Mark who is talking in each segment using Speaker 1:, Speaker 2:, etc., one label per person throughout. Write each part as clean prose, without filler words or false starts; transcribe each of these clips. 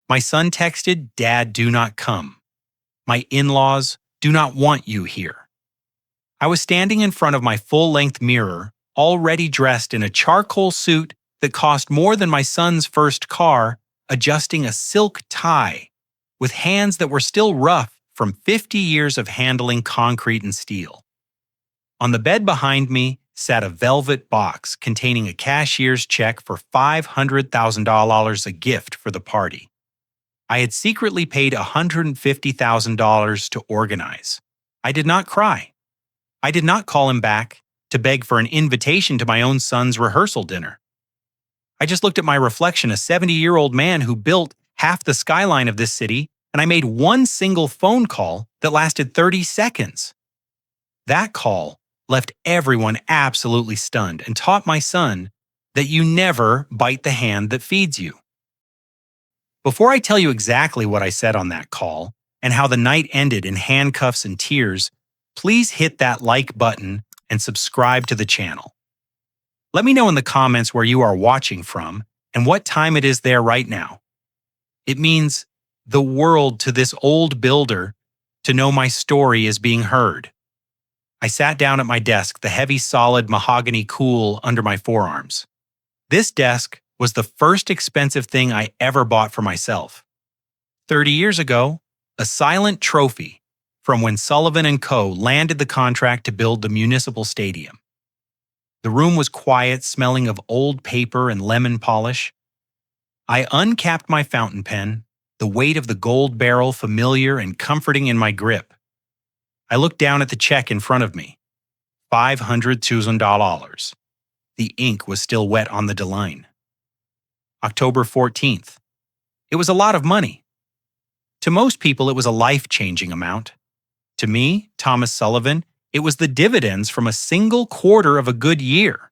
Speaker 1: My son texted, "Dad, do not come. My in-laws do not want you here." I was standing in front of my full-length mirror, already dressed in a charcoal suit that cost more than my son's first car, adjusting a silk tie, with hands that were still rough from 50 years of handling concrete and steel. On the bed behind me sat a velvet box containing a cashier's check for $500,000, a gift for the party. I had secretly paid $150,000 to organize. I did not cry. I did not call him back to beg for an invitation to my own son's rehearsal dinner. I just looked at my reflection, a 70-year-old man who built half the skyline of this city, and I made one single phone call that lasted 30 seconds. That call left everyone absolutely stunned and taught my son that you never bite the hand that feeds you. Before I tell you exactly what I said on that call and how the night ended in handcuffs and tears, please hit that like button and subscribe to the channel. Let me know in the comments where you are watching from and what time it is there right now. It means the world to this old builder to know my story is being heard. I sat down at my desk, the heavy, solid mahogany cool under my forearms. This desk was the first expensive thing I ever bought for myself. 30 years ago, a silent trophy from when Sullivan & Co. landed the contract to build the municipal stadium. The room was quiet, smelling of old paper and lemon polish. I uncapped my fountain pen, the weight of the gold barrel familiar and comforting in my grip. I looked down at the check in front of me. $500,000. The ink was still wet on the line. October 14th. It was a lot of money. To most people, it was a life-changing amount. To me, Thomas Sullivan, it was the dividends from a single quarter of a good year.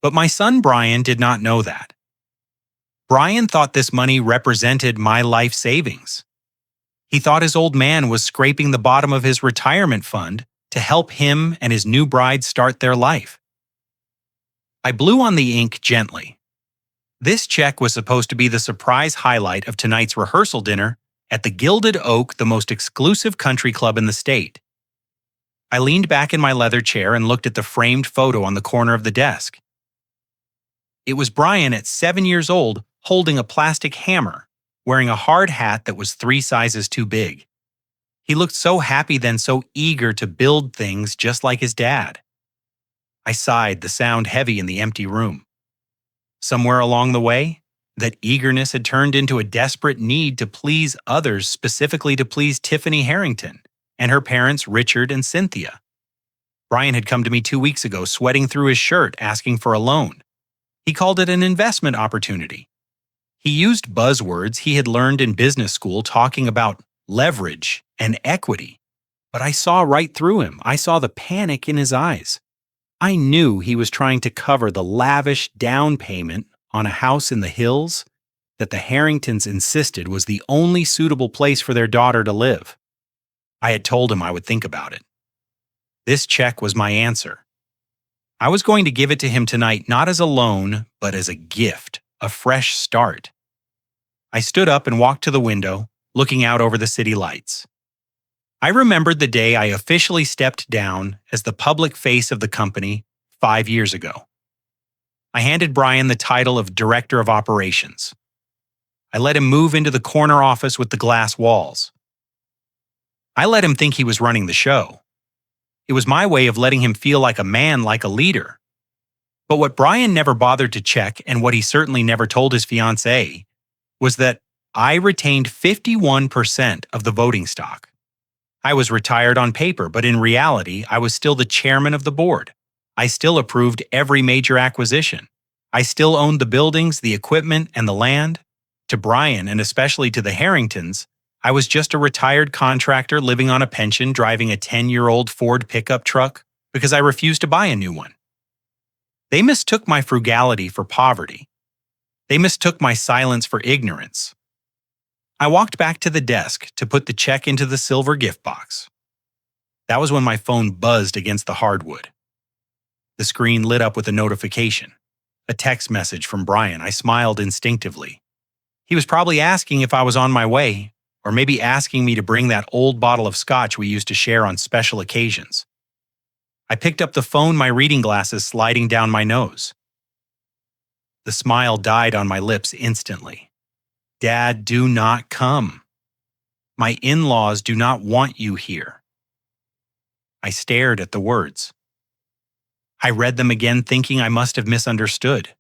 Speaker 1: But my son Brian did not know that. Brian thought this money represented my life savings. He thought his old man was scraping the bottom of his retirement fund to help him and his new bride start their life. I blew on the ink gently. This check was supposed to be the surprise highlight of tonight's rehearsal dinner at the Gilded Oak, the most exclusive country club in the state. I leaned back in my leather chair and looked at the framed photo on the corner of the desk. It was Brian at 7 years old holding a plastic hammer, wearing a hard hat that was 3 sizes too big. He looked so happy then, so eager to build things just like his dad. I sighed, the sound heavy in the empty room. Somewhere along the way, that eagerness had turned into a desperate need to please others, specifically to please Tiffany Harrington and her parents Richard and Cynthia. Brian had come to me 2 weeks ago, sweating through his shirt, asking for a loan. He called it an investment opportunity. He used buzzwords he had learned in business school, talking about leverage and equity. But I saw right through him. I saw the panic in his eyes. I knew he was trying to cover the lavish down payment on a house in the hills that the Harringtons insisted was the only suitable place for their daughter to live. I had told him I would think about it. This check was my answer. I was going to give it to him tonight, not as a loan, but as a gift, a fresh start. I stood up and walked to the window, looking out over the city lights. I remembered the day I officially stepped down as the public face of the company 5 years ago. I handed Brian the title of Director of Operations. I let him move into the corner office with the glass walls. I let him think he was running the show. It was my way of letting him feel like a man, like a leader. But what Brian never bothered to check, and what he certainly never told his fiancée, was that I retained 51% of the voting stock. I was retired on paper, but in reality, I was still the chairman of the board. I still approved every major acquisition. I still owned the buildings, the equipment, and the land. To Brian, and especially to the Harringtons, I was just a retired contractor living on a pension, driving a 10-year-old Ford pickup truck because I refused to buy a new one. They mistook my frugality for poverty. They mistook my silence for ignorance. I walked back to the desk to put the check into the silver gift box. That was when my phone buzzed against the hardwood. The screen lit up with a notification, a text message from Brian. I smiled instinctively. He was probably asking if I was on my way, or maybe asking me to bring that old bottle of scotch we used to share on special occasions. I picked up the phone, my reading glasses sliding down my nose. The smile died on my lips instantly. Dad, do not come. My in-laws do not want you here. I stared at the words. I read them again, thinking I must have misunderstood.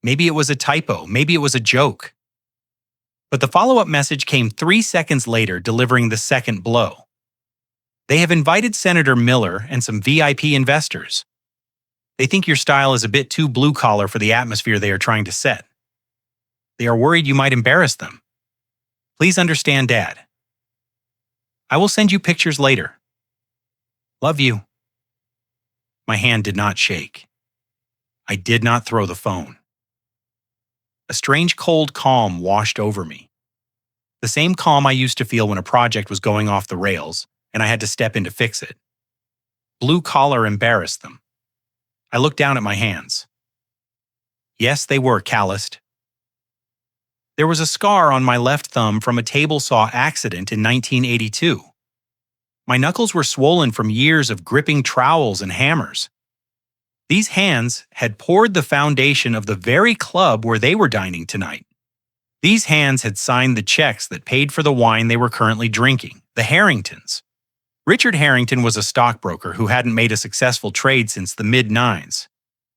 Speaker 1: Maybe it was a typo, maybe it was a joke. But the follow-up message came 3 seconds later, delivering the second blow. They have invited Senator Miller and some VIP investors. They think your style is a bit too blue-collar for the atmosphere they are trying to set. They are worried you might embarrass them. Please understand, Dad. I will send you pictures later. Love you. My hand did not shake. I did not throw the phone. A strange cold calm washed over me. The same calm I used to feel when a project was going off the rails and I had to step in to fix it. Blue collar embarrassed them. I looked down at my hands. Yes, they were calloused. There was a scar on my left thumb from a table saw accident in 1982. My knuckles were swollen from years of gripping trowels and hammers. These hands had poured the foundation of the very club where they were dining tonight. These hands had signed the checks that paid for the wine they were currently drinking, the Harringtons. Richard Harrington was a stockbroker who hadn't made a successful trade since the mid-90s.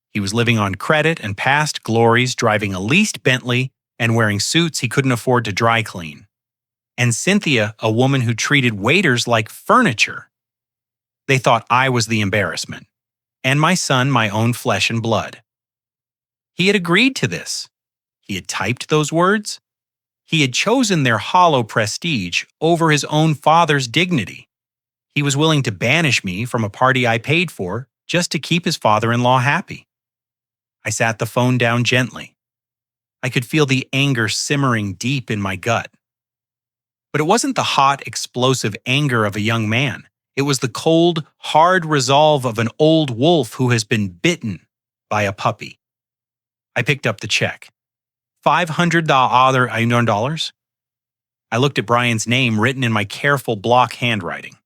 Speaker 1: He was living on credit and past glories, driving a leased Bentley and wearing suits he couldn't afford to dry clean. And Cynthia, a woman who treated waiters like furniture. They thought I was the embarrassment, and my son my own flesh and blood. He had agreed to this. He had typed those words. He had chosen their hollow prestige over his own father's dignity. He was willing to banish me from a party I paid for just to keep his father-in-law happy. I sat the phone down gently. I could feel the anger simmering deep in my gut. But it wasn't the hot, explosive anger of a young man. It was the cold, hard resolve of an old wolf who has been bitten by a puppy. I picked up the check. $500. I looked at Brian's name written in my careful block handwriting.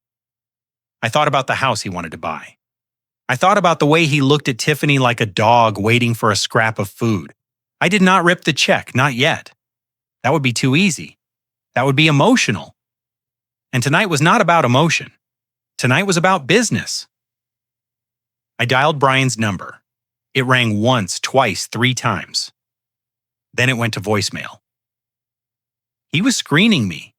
Speaker 1: I thought about the house he wanted to buy. I thought about the way he looked at Tiffany like a dog waiting for a scrap of food. I did not rip the check, not yet. That would be too easy. That would be emotional. And tonight was not about emotion. Tonight was about business. I dialed Brian's number. It rang once, twice, 3 times. Then it went to voicemail. He was screening me.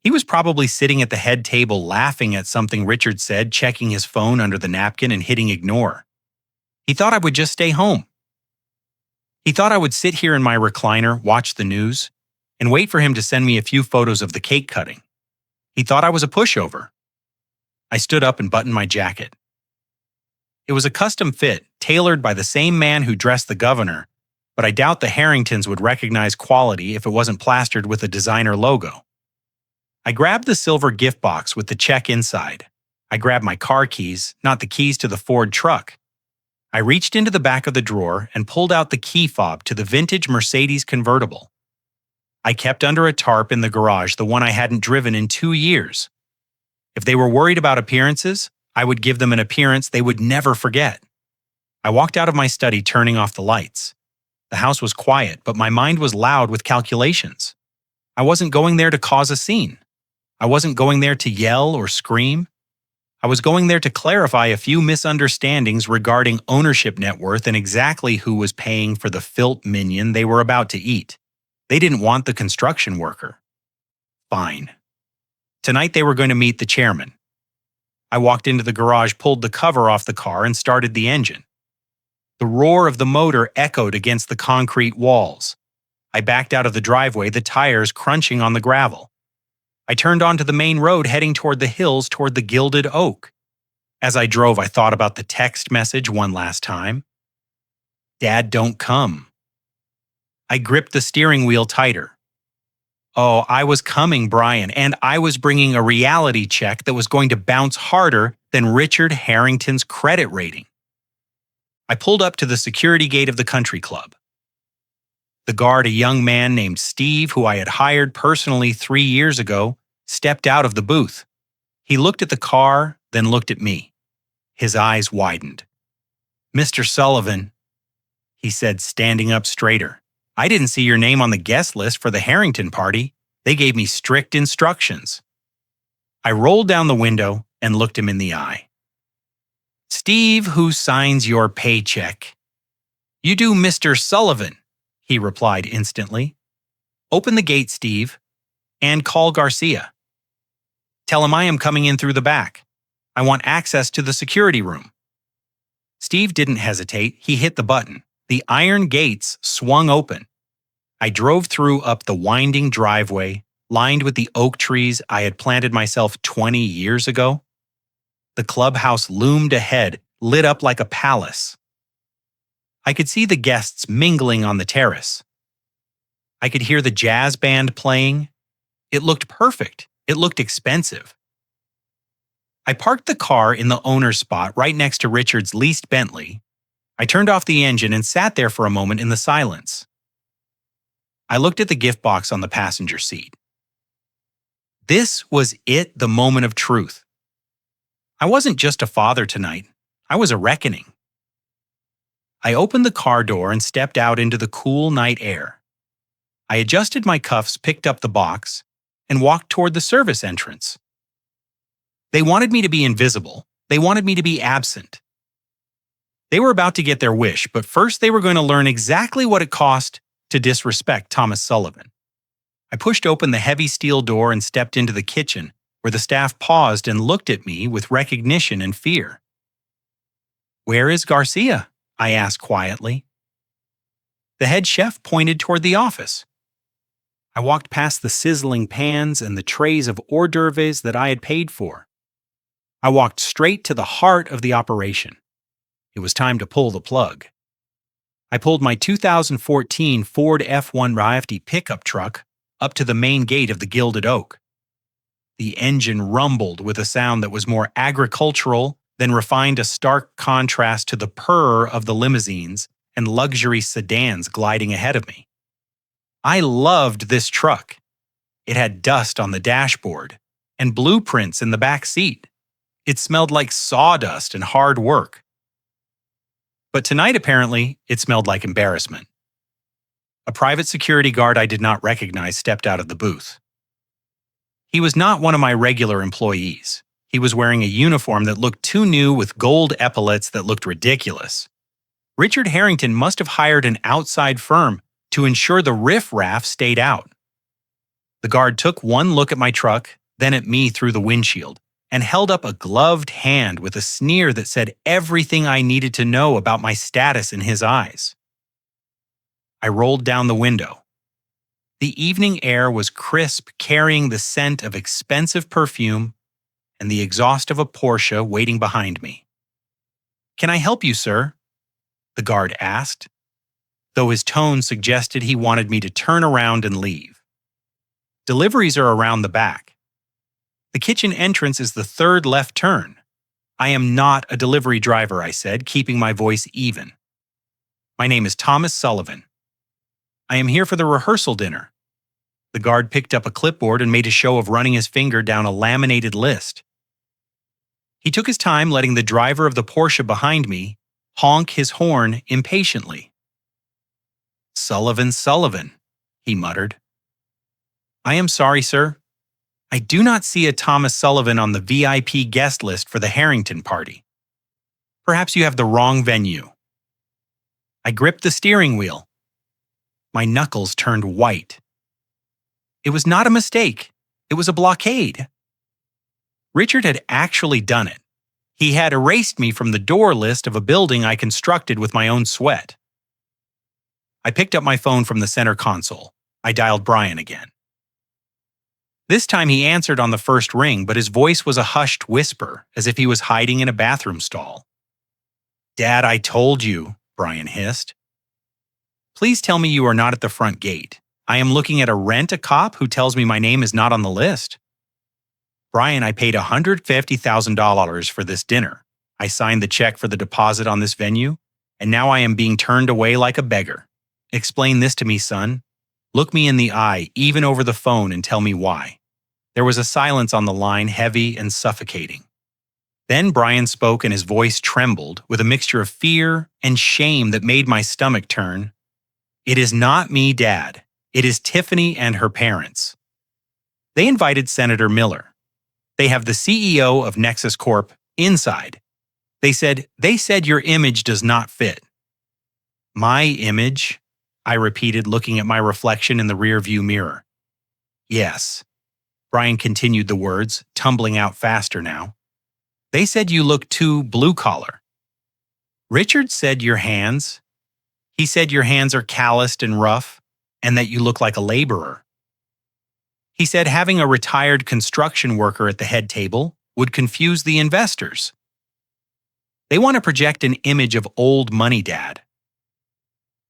Speaker 1: He was probably sitting at the head table laughing at something Richard said, checking his phone under the napkin and hitting ignore. He thought I would just stay home. He thought I would sit here in my recliner, watch the news, and wait for him to send me a few photos of the cake cutting. He thought I was a pushover. I stood up and buttoned my jacket. It was a custom fit, tailored by the same man who dressed the governor, but I doubt the Harringtons would recognize quality if it wasn't plastered with a designer logo. I grabbed the silver gift box with the check inside. I grabbed my car keys, not the keys to the Ford truck. I reached into the back of the drawer and pulled out the key fob to the vintage Mercedes convertible. I kept under a tarp in the garage, the one I hadn't driven in 2 years. If they were worried about appearances, I would give them an appearance they would never forget. I walked out of my study, turning off the lights. The house was quiet, but my mind was loud with calculations. I wasn't going there to cause a scene. I wasn't going there to yell or scream. I was going there to clarify a few misunderstandings regarding ownership net worth and exactly who was paying for the filth minion they were about to eat. They didn't want the construction worker. Fine. Tonight they were going to meet the chairman. I walked into the garage, pulled the cover off the car, and started the engine. The roar of the motor echoed against the concrete walls. I backed out of the driveway, the tires crunching on the gravel. I turned onto the main road, heading toward the hills, toward the Gilded Oak. As I drove, I thought about the text message one last time. Dad, don't come. I gripped the steering wheel tighter. Oh, I was coming, Brian, and I was bringing a reality check that was going to bounce harder than Richard Harrington's credit rating. I pulled up to the security gate of the country club. The guard, a young man named Steve, who I had hired personally 3 years ago, stepped out of the booth. He looked at the car, then looked at me. His eyes widened. "Mr. Sullivan," he said, standing up straighter. "I didn't see your name on the guest list for the Harrington party. They gave me strict instructions." I rolled down the window and looked him in the eye. "Steve, who signs your paycheck?" "You do, Mr. Sullivan," he replied instantly. "Open the gate, Steve, and call Garcia. Tell him I am coming in through the back. I want access to the security room." Steve didn't hesitate. He hit the button. The iron gates swung open. I drove through up the winding driveway, lined with the oak trees I had planted myself 20 years ago. The clubhouse loomed ahead, lit up like a palace. I could see the guests mingling on the terrace. I could hear the jazz band playing. It looked perfect. It looked expensive. I parked the car in the owner's spot right next to Richard's leased Bentley. I turned off the engine and sat there for a moment in the silence. I looked at the gift box on the passenger seat. This was it, the moment of truth. I wasn't just a father tonight. I was a reckoning. I opened the car door and stepped out into the cool night air. I adjusted my cuffs, picked up the box, and walked toward the service entrance. They wanted me to be invisible. They wanted me to be absent. They were about to get their wish, but first they were going to learn exactly what it cost to disrespect Thomas Sullivan. I pushed open the heavy steel door and stepped into the kitchen, where the staff paused and looked at me with recognition and fear. "Where is Garcia?" I asked quietly. The head chef pointed toward the office. I walked past the sizzling pans and the trays of hors d'oeuvres that I had paid for. I walked straight to the heart of the operation. It was time to pull the plug. I pulled my 2014 Ford F-150 pickup truck up to the main gate of the Gilded Oak. The engine rumbled with a sound that was more agricultural than refined, a stark contrast to the purr of the limousines and luxury sedans gliding ahead of me. I loved this truck. It had dust on the dashboard and blueprints in the back seat. It smelled like sawdust and hard work. But tonight, apparently, it smelled like embarrassment. A private security guard I did not recognize stepped out of the booth. He was not one of my regular employees. He was wearing a uniform that looked too new with gold epaulets that looked ridiculous. Richard Harrington must have hired an outside firm to ensure the riff-raff stayed out. The guard took one look at my truck, then at me through the windshield, and held up a gloved hand with a sneer that said everything I needed to know about my status in his eyes. I rolled down the window. The evening air was crisp, carrying the scent of expensive perfume and the exhaust of a Porsche waiting behind me. "Can I help you, sir?" the guard asked, though his tone suggested he wanted me to turn around and leave. "Deliveries are around the back. The kitchen entrance is the third left turn." "I am not a delivery driver," I said, keeping my voice even. "My name is Thomas Sullivan. I am here for the rehearsal dinner." The guard picked up a clipboard and made a show of running his finger down a laminated list. He took his time, letting the driver of the Porsche behind me honk his horn impatiently. "Sullivan, Sullivan," he muttered. "I am sorry, sir. I do not see a Thomas Sullivan on the VIP guest list for the Harrington party. Perhaps you have the wrong venue." I gripped the steering wheel. My knuckles turned white. It was not a mistake. It was a blockade. Richard had actually done it. He had erased me from the door list of a building I constructed with my own sweat. I picked up my phone from the center console. I dialed Brian again. This time he answered on the first ring, but his voice was a hushed whisper, as if he was hiding in a bathroom stall. "Dad, I told you," Brian hissed. "Please tell me you are not at the front gate. I am looking at a rent-a-cop who tells me my name is not on the list." "Brian, I paid $150,000 for this dinner. I signed the check for the deposit on this venue, and now I am being turned away like a beggar. Explain this to me, son. Look me in the eye, even over the phone, and tell me why. There was a silence on the line, heavy and suffocating. Then Brian spoke and his voice trembled with a mixture of fear and shame that made my stomach turn. It is not me, Dad. It is Tiffany and her parents. They invited Senator Miller. They have the CEO of Nexus Corp inside. They said your image does not fit. My image? I repeated, looking at my reflection in the rearview mirror. Yes. Brian continued the words, tumbling out faster now. They said you look too blue-collar. Richard said your hands. He said your hands are calloused and rough, and that you look like a laborer. He said having a retired construction worker at the head table would confuse the investors. They want to project an image of old money, Dad.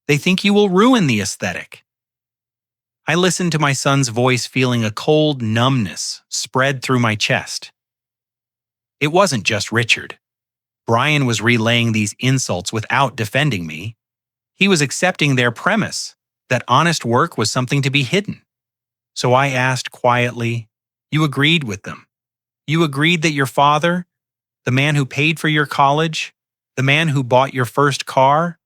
Speaker 1: They think you will ruin the aesthetic. I listened to my son's voice, feeling a cold numbness spread through my chest. It wasn't just Richard. Brian was relaying these insults without defending me. He was accepting their premise that honest work was something to be hidden. So I asked quietly, "You agreed with them? You agreed that your father, the man who paid for your college, the man who bought your first car,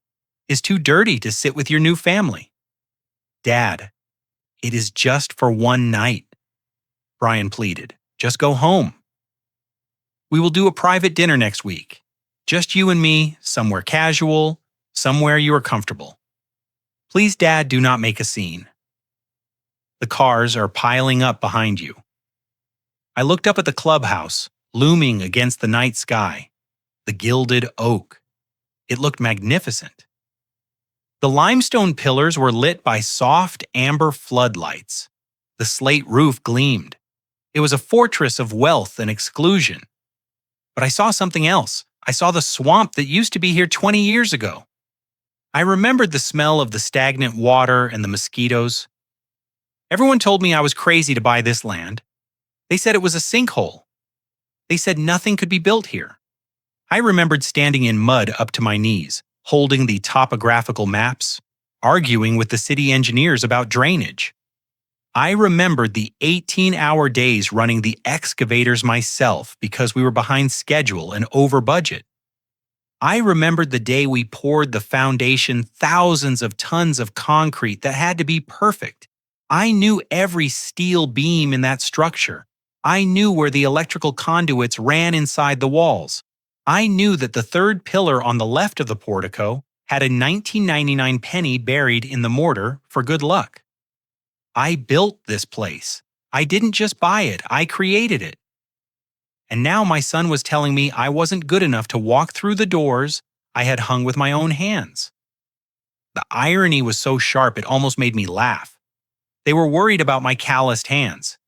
Speaker 1: is too dirty to sit with your new family?" "Dad, it is just for one night," Brian pleaded. "Just go home. We will do a private dinner next week. Just you and me, somewhere casual, somewhere you are comfortable. Please, Dad, do not make a scene. The cars are piling up behind you." I looked up at the clubhouse, looming against the night sky, the gilded oak. It looked magnificent. The limestone pillars were lit by soft amber floodlights. The slate roof gleamed. It was a fortress of wealth and exclusion. But I saw something else. I saw the swamp that used to be here 20 years ago. I remembered the smell of the stagnant water and the mosquitoes. Everyone told me I was crazy to buy this land. They said it was a sinkhole. They said nothing could be built here. I remembered standing in mud up to my knees, holding the topographical maps, arguing with the city engineers about drainage. I remembered the 18-hour days running the excavators myself because we were behind schedule and over budget. I remembered the day we poured the foundation, thousands of tons of concrete that had to be perfect. I knew every steel beam in that structure. I knew where the electrical conduits ran inside the walls. I knew that the third pillar on the left of the portico had a 1999 penny buried in the mortar for good luck. I built this place. I didn't just buy it, I created it. And now my son was telling me I wasn't good enough to walk through the doors I had hung with my own hands. The irony was so sharp it almost made me laugh. They were worried about my calloused hands.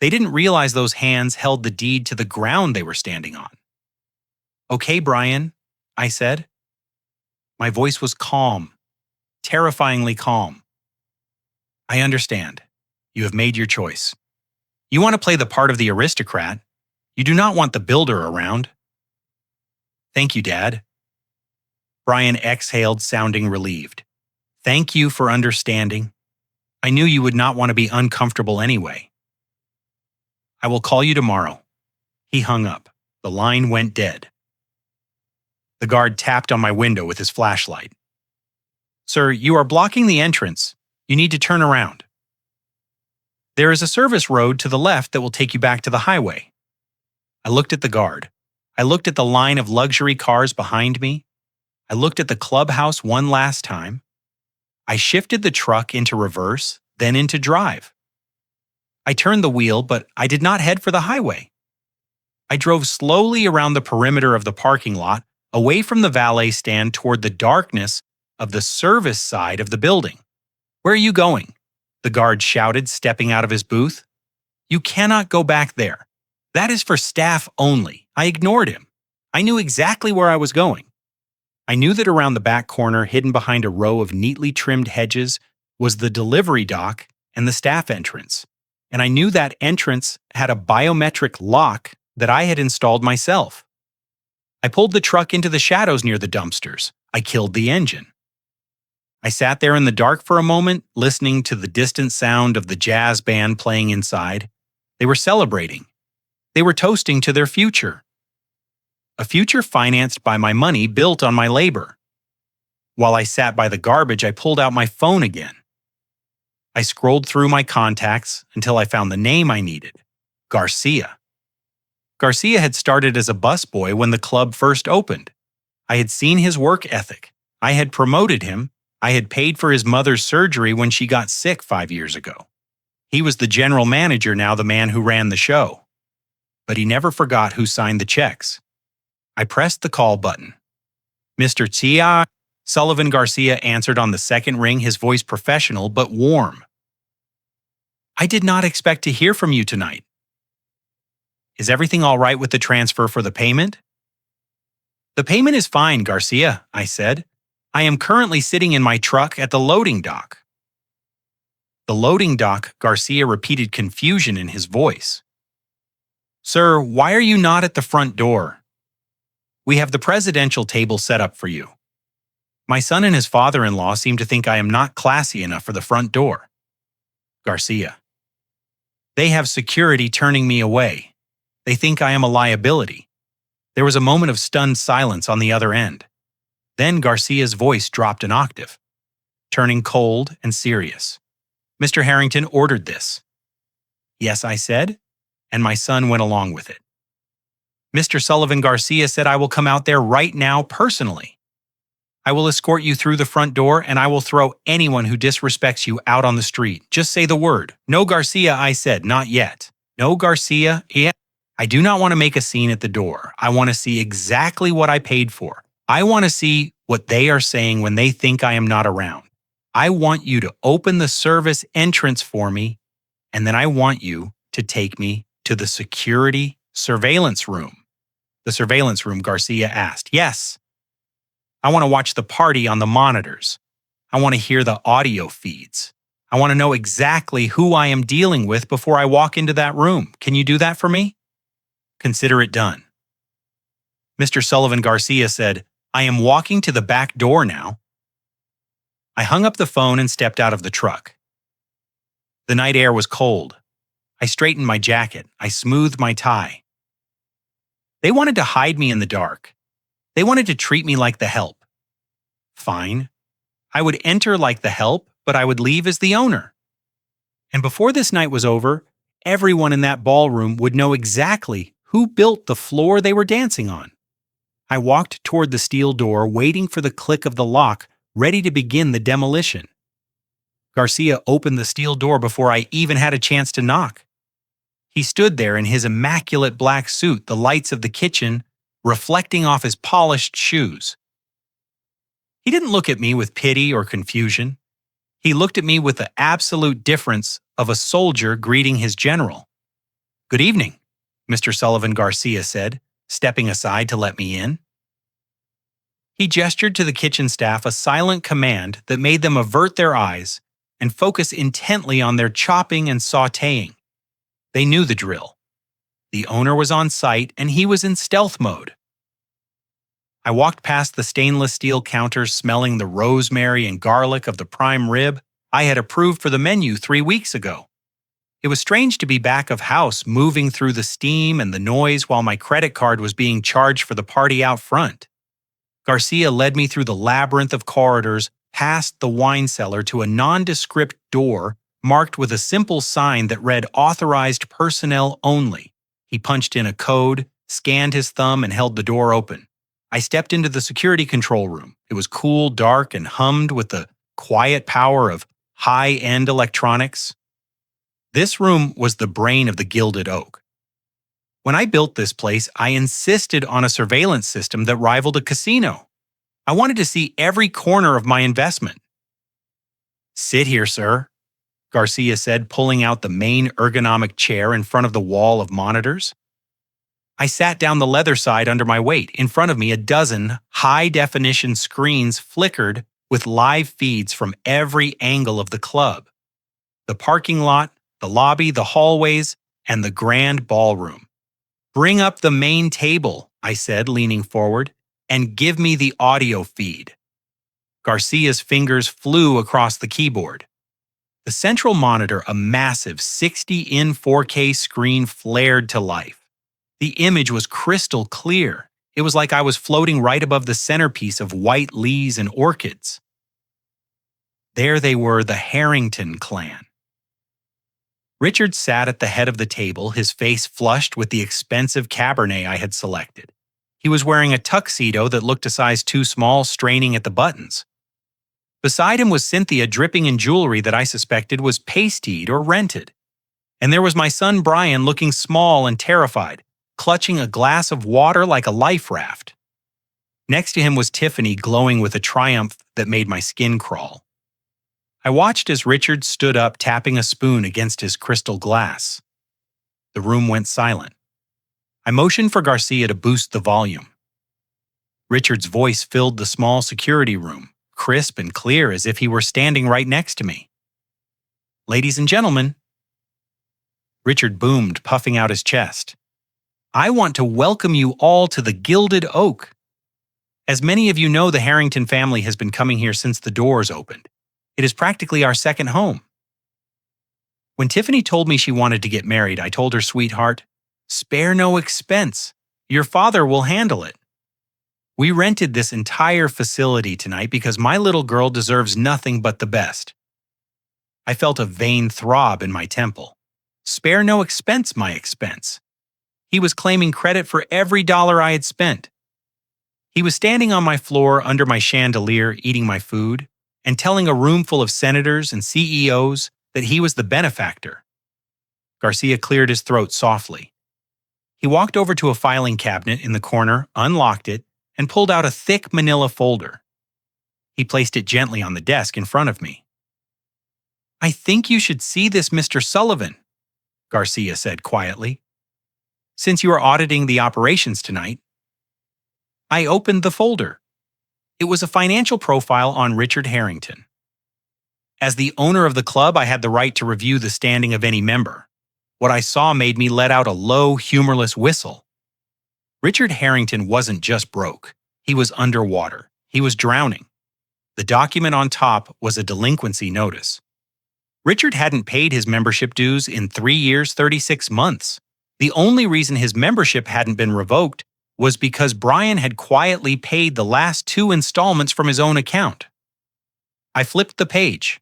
Speaker 1: They didn't realize those hands held the deed to the ground they were standing on. "Okay, Brian," I said. My voice was calm, terrifyingly calm. "I understand. You have made your choice. You want to play the part of the aristocrat. You do not want the builder around." "Thank you, Dad." Brian exhaled, sounding relieved. "Thank you for understanding. I knew you would not want to be uncomfortable anyway. I will call you tomorrow." He hung up. The line went dead. The guard tapped on my window with his flashlight. "Sir, you are blocking the entrance. You need to turn around. There is a service road to the left that will take you back to the highway." I looked at the guard. I looked at the line of luxury cars behind me. I looked at the clubhouse one last time. I shifted the truck into reverse, then into drive. I turned the wheel, but I did not head for the highway. I drove slowly around the perimeter of the parking lot, away from the valet stand toward the darkness of the service side of the building. "Where are you going?" the guard shouted, stepping out of his booth. "You cannot go back there. That is for staff only." I ignored him. I knew exactly where I was going. I knew that around the back corner, hidden behind a row of neatly trimmed hedges, was the delivery dock and the staff entrance. And I knew that entrance had a biometric lock that I had installed myself. I pulled the truck into the shadows near the dumpsters. I killed the engine. I sat there in the dark for a moment, listening to the distant sound of the jazz band playing inside. They were celebrating. They were toasting to their future. A future financed by my money built on my labor. While I sat by the garbage, I pulled out my phone again. I scrolled through my contacts until I found the name I needed, Garcia. Garcia had started as a busboy when the club first opened. I had seen his work ethic. I had promoted him. I had paid for his mother's surgery when she got sick 5 years ago. He was the general manager now, the man who ran the show. But he never forgot who signed the checks. I pressed the call button. Mr. Tia, Sullivan Garcia answered on the second ring, his voice professional but warm. I did not expect to hear from you tonight. Is everything all right with the transfer for the payment? The payment is fine, Garcia, I said. I am currently sitting in my truck at the loading dock. The loading dock, Garcia repeated, confusion in his voice. Sir, why are you not at the front door? We have the presidential table set up for you. My son and his father-in-law seem to think I am not classy enough for the front door. Garcia. They have security turning me away. They think I am a liability. There was a moment of stunned silence on the other end. Then Garcia's voice dropped an octave, turning cold and serious. Mr. Harrington ordered this. Yes, I said, and my son went along with it. Mr. Sullivan Garcia said I will come out there right now personally. I will escort you through the front door and I will throw anyone who disrespects you out on the street. Just say the word. No, Garcia, I said, not yet. No, Garcia, yeah. I do not want to make a scene at the door. I want to see exactly what I paid for. I want to see what they are saying when they think I am not around. I want you to open the service entrance for me, and then I want you to take me to the security surveillance room. The surveillance room, Garcia asked. Yes. I want to watch the party on the monitors. I want to hear the audio feeds. I want to know exactly who I am dealing with before I walk into that room. Can you do that for me? Consider it done. Mr. Sullivan Garcia said, I am walking to the back door now. I hung up the phone and stepped out of the truck. The night air was cold. I straightened my jacket. I smoothed my tie. They wanted to hide me in the dark. They wanted to treat me like the help. Fine. I would enter like the help, but I would leave as the owner. And before this night was over, everyone in that ballroom would know exactly who built the floor they were dancing on. I walked toward the steel door, waiting for the click of the lock, ready to begin the demolition. Garcia opened the steel door before I even had a chance to knock. He stood there in his immaculate black suit, the lights of the kitchen reflecting off his polished shoes. He didn't look at me with pity or confusion. He looked at me with the absolute difference of a soldier greeting his general. Good evening, Mr. Sullivan Garcia said, stepping aside to let me in. He gestured to the kitchen staff a silent command that made them avert their eyes and focus intently on their chopping and sautéing. They knew the drill. The owner was on site and he was in stealth mode. I walked past the stainless steel counters smelling the rosemary and garlic of the prime rib I had approved for the menu 3 weeks ago. It was strange to be back of house, moving through the steam and the noise while my credit card was being charged for the party out front. Garcia led me through the labyrinth of corridors, past the wine cellar to a nondescript door marked with a simple sign that read "Authorized Personnel Only." He punched in a code, scanned his thumb, and held the door open. I stepped into the security control room. It was cool, dark, and hummed with the quiet power of high-end electronics. This room was the brain of the Gilded Oak. When I built this place, I insisted on a surveillance system that rivaled a casino. I wanted to see every corner of my investment. Sit here, sir, Garcia said, pulling out the main ergonomic chair in front of the wall of monitors. I sat down the leather side under my weight. In front of me, a dozen high-definition screens flickered with live feeds from every angle of the club. The parking lot, the lobby, the hallways, and the grand ballroom. Bring up the main table, I said, leaning forward, and give me the audio feed. Garcia's fingers flew across the keyboard. The central monitor, a massive 60-in 4K screen, flared to life. The image was crystal clear. It was like I was floating right above the centerpiece of white leaves and orchids. There they were, the Harrington clan. Richard sat at the head of the table, his face flushed with the expensive Cabernet I had selected. He was wearing a tuxedo that looked a size too small, straining at the buttons. Beside him was Cynthia, dripping in jewelry that I suspected was pastied or rented. And there was my son Brian, looking small and terrified, clutching a glass of water like a life raft. Next to him was Tiffany, glowing with a triumph that made my skin crawl. I watched as Richard stood up, tapping a spoon against his crystal glass. The room went silent. I motioned for Garcia to boost the volume. Richard's voice filled the small security room, crisp and clear as if he were standing right next to me. "Ladies and gentlemen," Richard boomed, puffing out his chest, "I want to welcome you all to the Gilded Oak. As many of you know, the Harrington family has been coming here since the doors opened. It is practically our second home. When Tiffany told me she wanted to get married, I told her, sweetheart, spare no expense. Your father will handle it. We rented this entire facility tonight because my little girl deserves nothing but the best." I felt a vain throb in my temple. Spare no expense, my expense. He was claiming credit for every dollar I had spent. He was standing on my floor under my chandelier, eating my food, and telling a room full of senators and CEOs that he was the benefactor. Garcia cleared his throat softly. He walked over to a filing cabinet in the corner, unlocked it, and pulled out a thick manila folder. He placed it gently on the desk in front of me. "I think you should see this, Mr. Sullivan," Garcia said quietly. "Since you are auditing the operations tonight." I opened the folder. It was a financial profile on Richard Harrington. As the owner of the club, I had the right to review the standing of any member. What I saw made me let out a low, humorless whistle. Richard Harrington wasn't just broke. He was underwater. He was drowning. The document on top was a delinquency notice. Richard hadn't paid his membership dues in 3 years, 36 months. The only reason his membership hadn't been revoked was because Brian had quietly paid the last 2 installments from his own account. I flipped the page.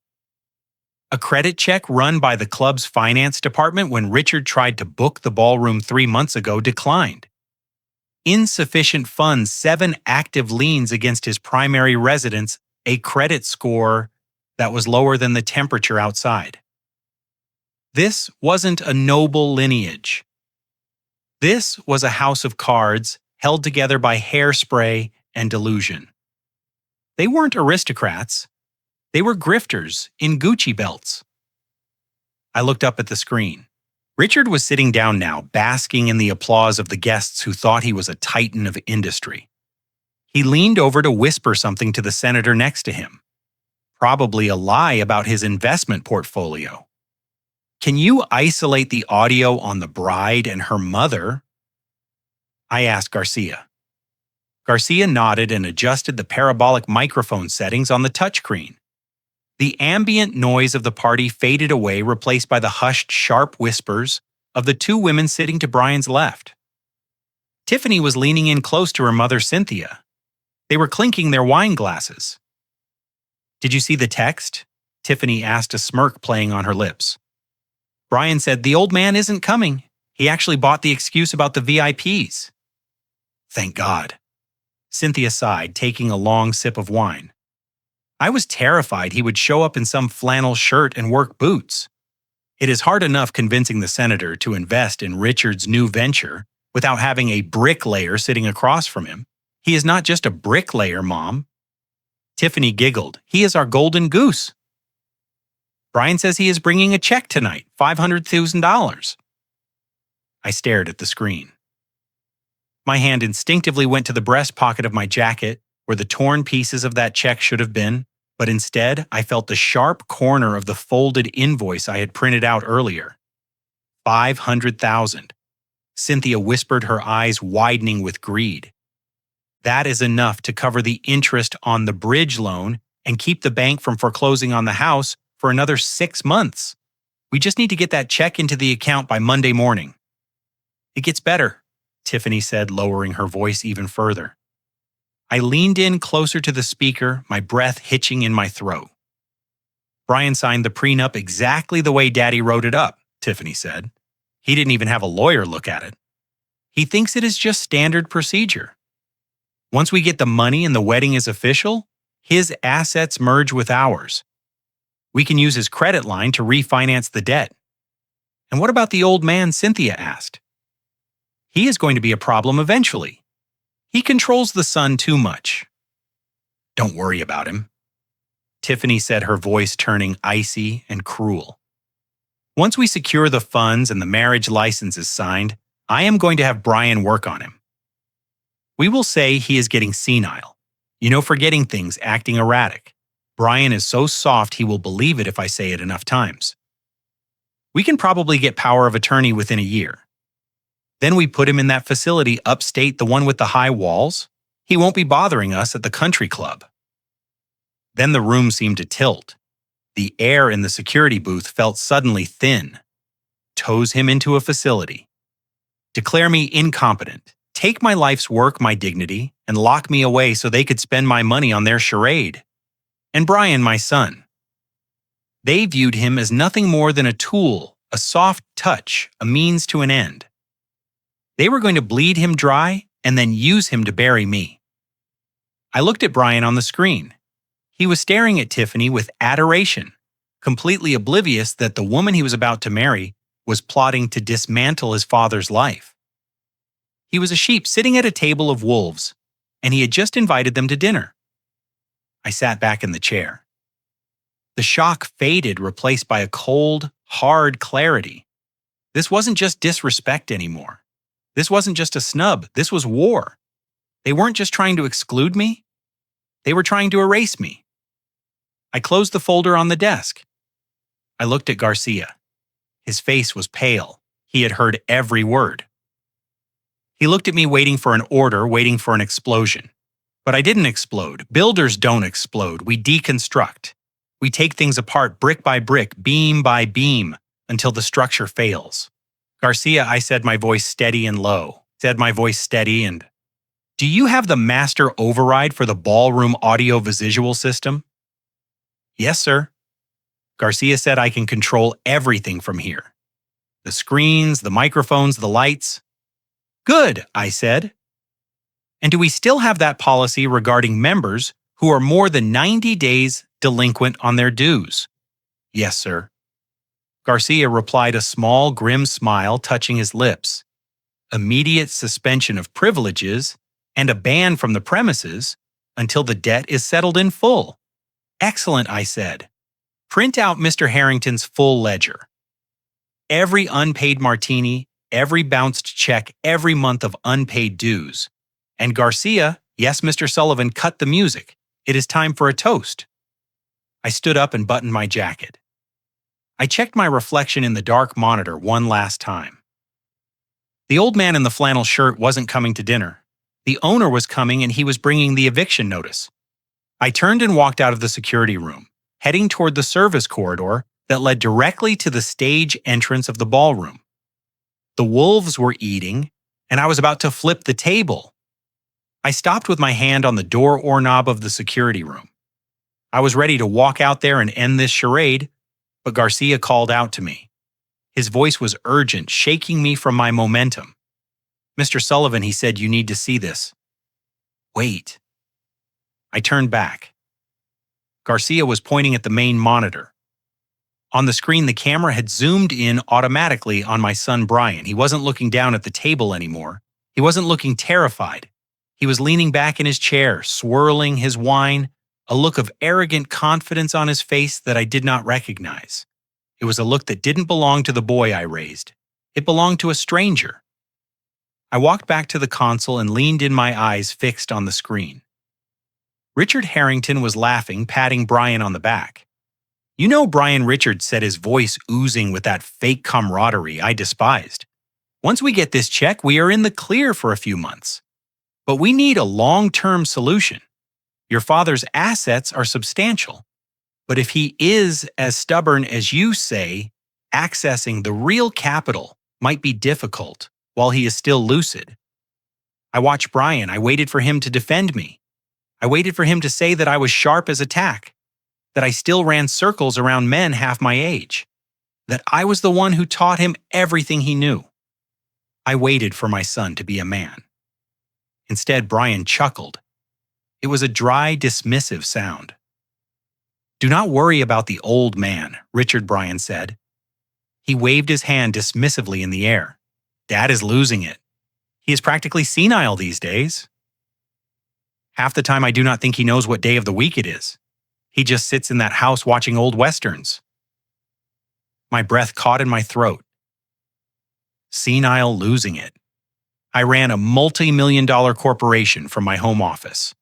Speaker 1: A credit check run by the club's finance department when Richard tried to book the ballroom 3 months ago declined. Insufficient funds, 7 active liens against his primary residence, a credit score that was lower than the temperature outside. This wasn't a noble lineage. This was a house of cards held together by hairspray and delusion. They weren't aristocrats. They were grifters in Gucci belts. I looked up at the screen. Richard was sitting down now, basking in the applause of the guests who thought he was a titan of industry. He leaned over to whisper something to the senator next to him. Probably a lie about his investment portfolio. "Can you isolate the audio on the bride and her mother?" I asked Garcia. Garcia nodded and adjusted the parabolic microphone settings on the touchscreen. The ambient noise of the party faded away, replaced by the hushed, sharp whispers of the 2 women sitting to Brian's left. Tiffany was leaning in close to her mother, Cynthia. They were clinking their wine glasses. "Did you see the text?" Tiffany asked, a smirk playing on her lips. Brian said, "The old man isn't coming. He actually bought the excuse about the VIPs. "Thank God." Cynthia sighed, taking a long sip of wine. I was terrified he would show up in some flannel shirt and work boots. It is hard enough convincing the senator to invest in Richard's new venture without having a bricklayer sitting across from him. He is not just a bricklayer, Mom. Tiffany giggled. "He is our golden goose." Brian says he is bringing a check tonight, $500,000. I stared at the screen. My hand instinctively went to the breast pocket of my jacket, where the torn pieces of that check should have been, but instead I felt the sharp corner of the folded invoice I had printed out earlier. $500,000. Cynthia whispered, her eyes widening with greed. That is enough to cover the interest on the bridge loan and keep the bank from foreclosing on the house for another 6 months. We just need to get that check into the account by Monday morning." "It gets better," Tiffany said, lowering her voice even further. I leaned in closer to the speaker, my breath hitching in my throat. "Brian signed the prenup exactly the way Daddy wrote it up," Tiffany said. "He didn't even have a lawyer look at it. He thinks it is just standard procedure. Once we get the money and the wedding is official, his assets merge with ours. We can use his credit line to refinance the debt." "And what about the old man?" Cynthia asked. "He is going to be a problem eventually. He controls the son too much." "Don't worry about him," Tiffany said, her voice turning icy and cruel. "Once we secure the funds and the marriage license is signed, I am going to have Brian work on him. We will say he is getting senile. Forgetting things, acting erratic. Brian is so soft he will believe it if I say it enough times. We can probably get power of attorney within a year. Then we put him in that facility upstate, the one with the high walls. He won't be bothering us at the country club." Then the room seemed to tilt. The air in the security booth felt suddenly thin. "Tows him into a facility. Declare me incompetent. Take my life's work, my dignity, and lock me away so they could spend my money on their charade. And Brian, my son." They viewed him as nothing more than a tool, a soft touch, a means to an end. They were going to bleed him dry and then use him to bury me. I looked at Brian on the screen. He was staring at Tiffany with adoration, completely oblivious that the woman he was about to marry was plotting to dismantle his father's life. He was a sheep sitting at a table of wolves, and he had just invited them to dinner. I sat back in the chair. The shock faded, replaced by a cold, hard clarity. This wasn't just disrespect anymore. This wasn't just a snub. This was war. They weren't just trying to exclude me. They were trying to erase me. I closed the folder on the desk. I looked at Garcia. His face was pale. He had heard every word. He looked at me, waiting for an order, waiting for an explosion. But I didn't explode. Builders don't explode. We deconstruct. We take things apart brick by brick, beam by beam, until the structure fails. "Garcia," I said, my voice steady and low. "Do you have the master override for the ballroom audio-visual system?" "Yes, sir." Garcia said, "I can control everything from here. The screens, the microphones, the lights." "Good," I said. "And do we still have that policy regarding members who are more than 90 days delinquent on their dues?" "Yes, sir." Garcia replied, a small, grim smile touching his lips. "Immediate suspension of privileges and a ban from the premises until the debt is settled in full." "Excellent," I said. "Print out Mr. Harrington's full ledger. Every unpaid martini, every bounced check, every month of unpaid dues. And Garcia, yes, Mr. Sullivan, cut the music. It is time for a toast." I stood up and buttoned my jacket. I checked my reflection in the dark monitor one last time. The old man in the flannel shirt wasn't coming to dinner. The owner was coming, and he was bringing the eviction notice. I turned and walked out of the security room, heading toward the service corridor that led directly to the stage entrance of the ballroom. The wolves were eating, and I was about to flip the table. I stopped with my hand on the door knob of the security room. I was ready to walk out there and end this charade, but Garcia called out to me. His voice was urgent, shaking me from my momentum. "Mr. Sullivan," he said, "you need to see this." "Wait." I turned back. Garcia was pointing at the main monitor. On the screen, the camera had zoomed in automatically on my son Brian. He wasn't looking down at the table anymore. He wasn't looking terrified. He was leaning back in his chair, swirling his wine, a look of arrogant confidence on his face that I did not recognize. It was a look that didn't belong to the boy I raised. It belonged to a stranger. I walked back to the console and leaned in, my eyes fixed on the screen. Richard Harrington was laughing, patting Brian on the back. Brian Richards said, his voice oozing with that fake camaraderie I despised. "Once we get this check, we are in the clear for a few months. But we need a long-term solution. Your father's assets are substantial. But if he is as stubborn as you say, accessing the real capital might be difficult while he is still lucid. I watched Brian. I waited for him to defend me. I waited for him to say that I was sharp as a tack, that I still ran circles around men half my age, that I was the one who taught him everything he knew. I waited for my son to be a man. Instead, Brian chuckled. It was a dry, dismissive sound. "Do not worry about the old man," Richard Bryan said. He waved his hand dismissively in the air. "Dad is losing it. He is practically senile these days. Half the time I do not think he knows what day of the week it is. He just sits in that house watching old westerns." My breath caught in my throat. Senile losing it. I ran a multi-million-dollar corporation from my home office.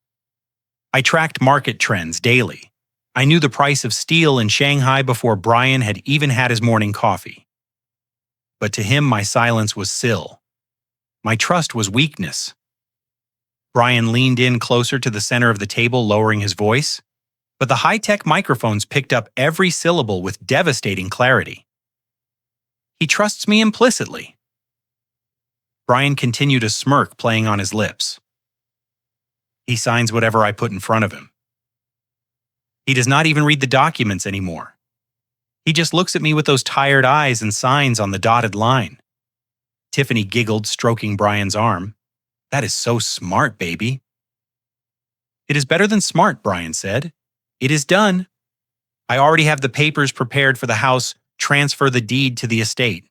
Speaker 1: I tracked market trends daily. I knew the price of steel in Shanghai before Brian had even had his morning coffee. But to him, my silence was sill. My trust was weakness. Brian leaned in closer to the center of the table, lowering his voice, but the high-tech microphones picked up every syllable with devastating clarity. "He trusts me implicitly." Brian continued a smirk playing on his lips. "He signs whatever I put in front of him. He does not even read the documents anymore. He just looks at me with those tired eyes and signs on the dotted line." Tiffany giggled, stroking Brian's arm. "That is so smart, baby." "It is better than smart," Brian said. "It is done. I already have the papers prepared for the house, transfer the deed to the estate.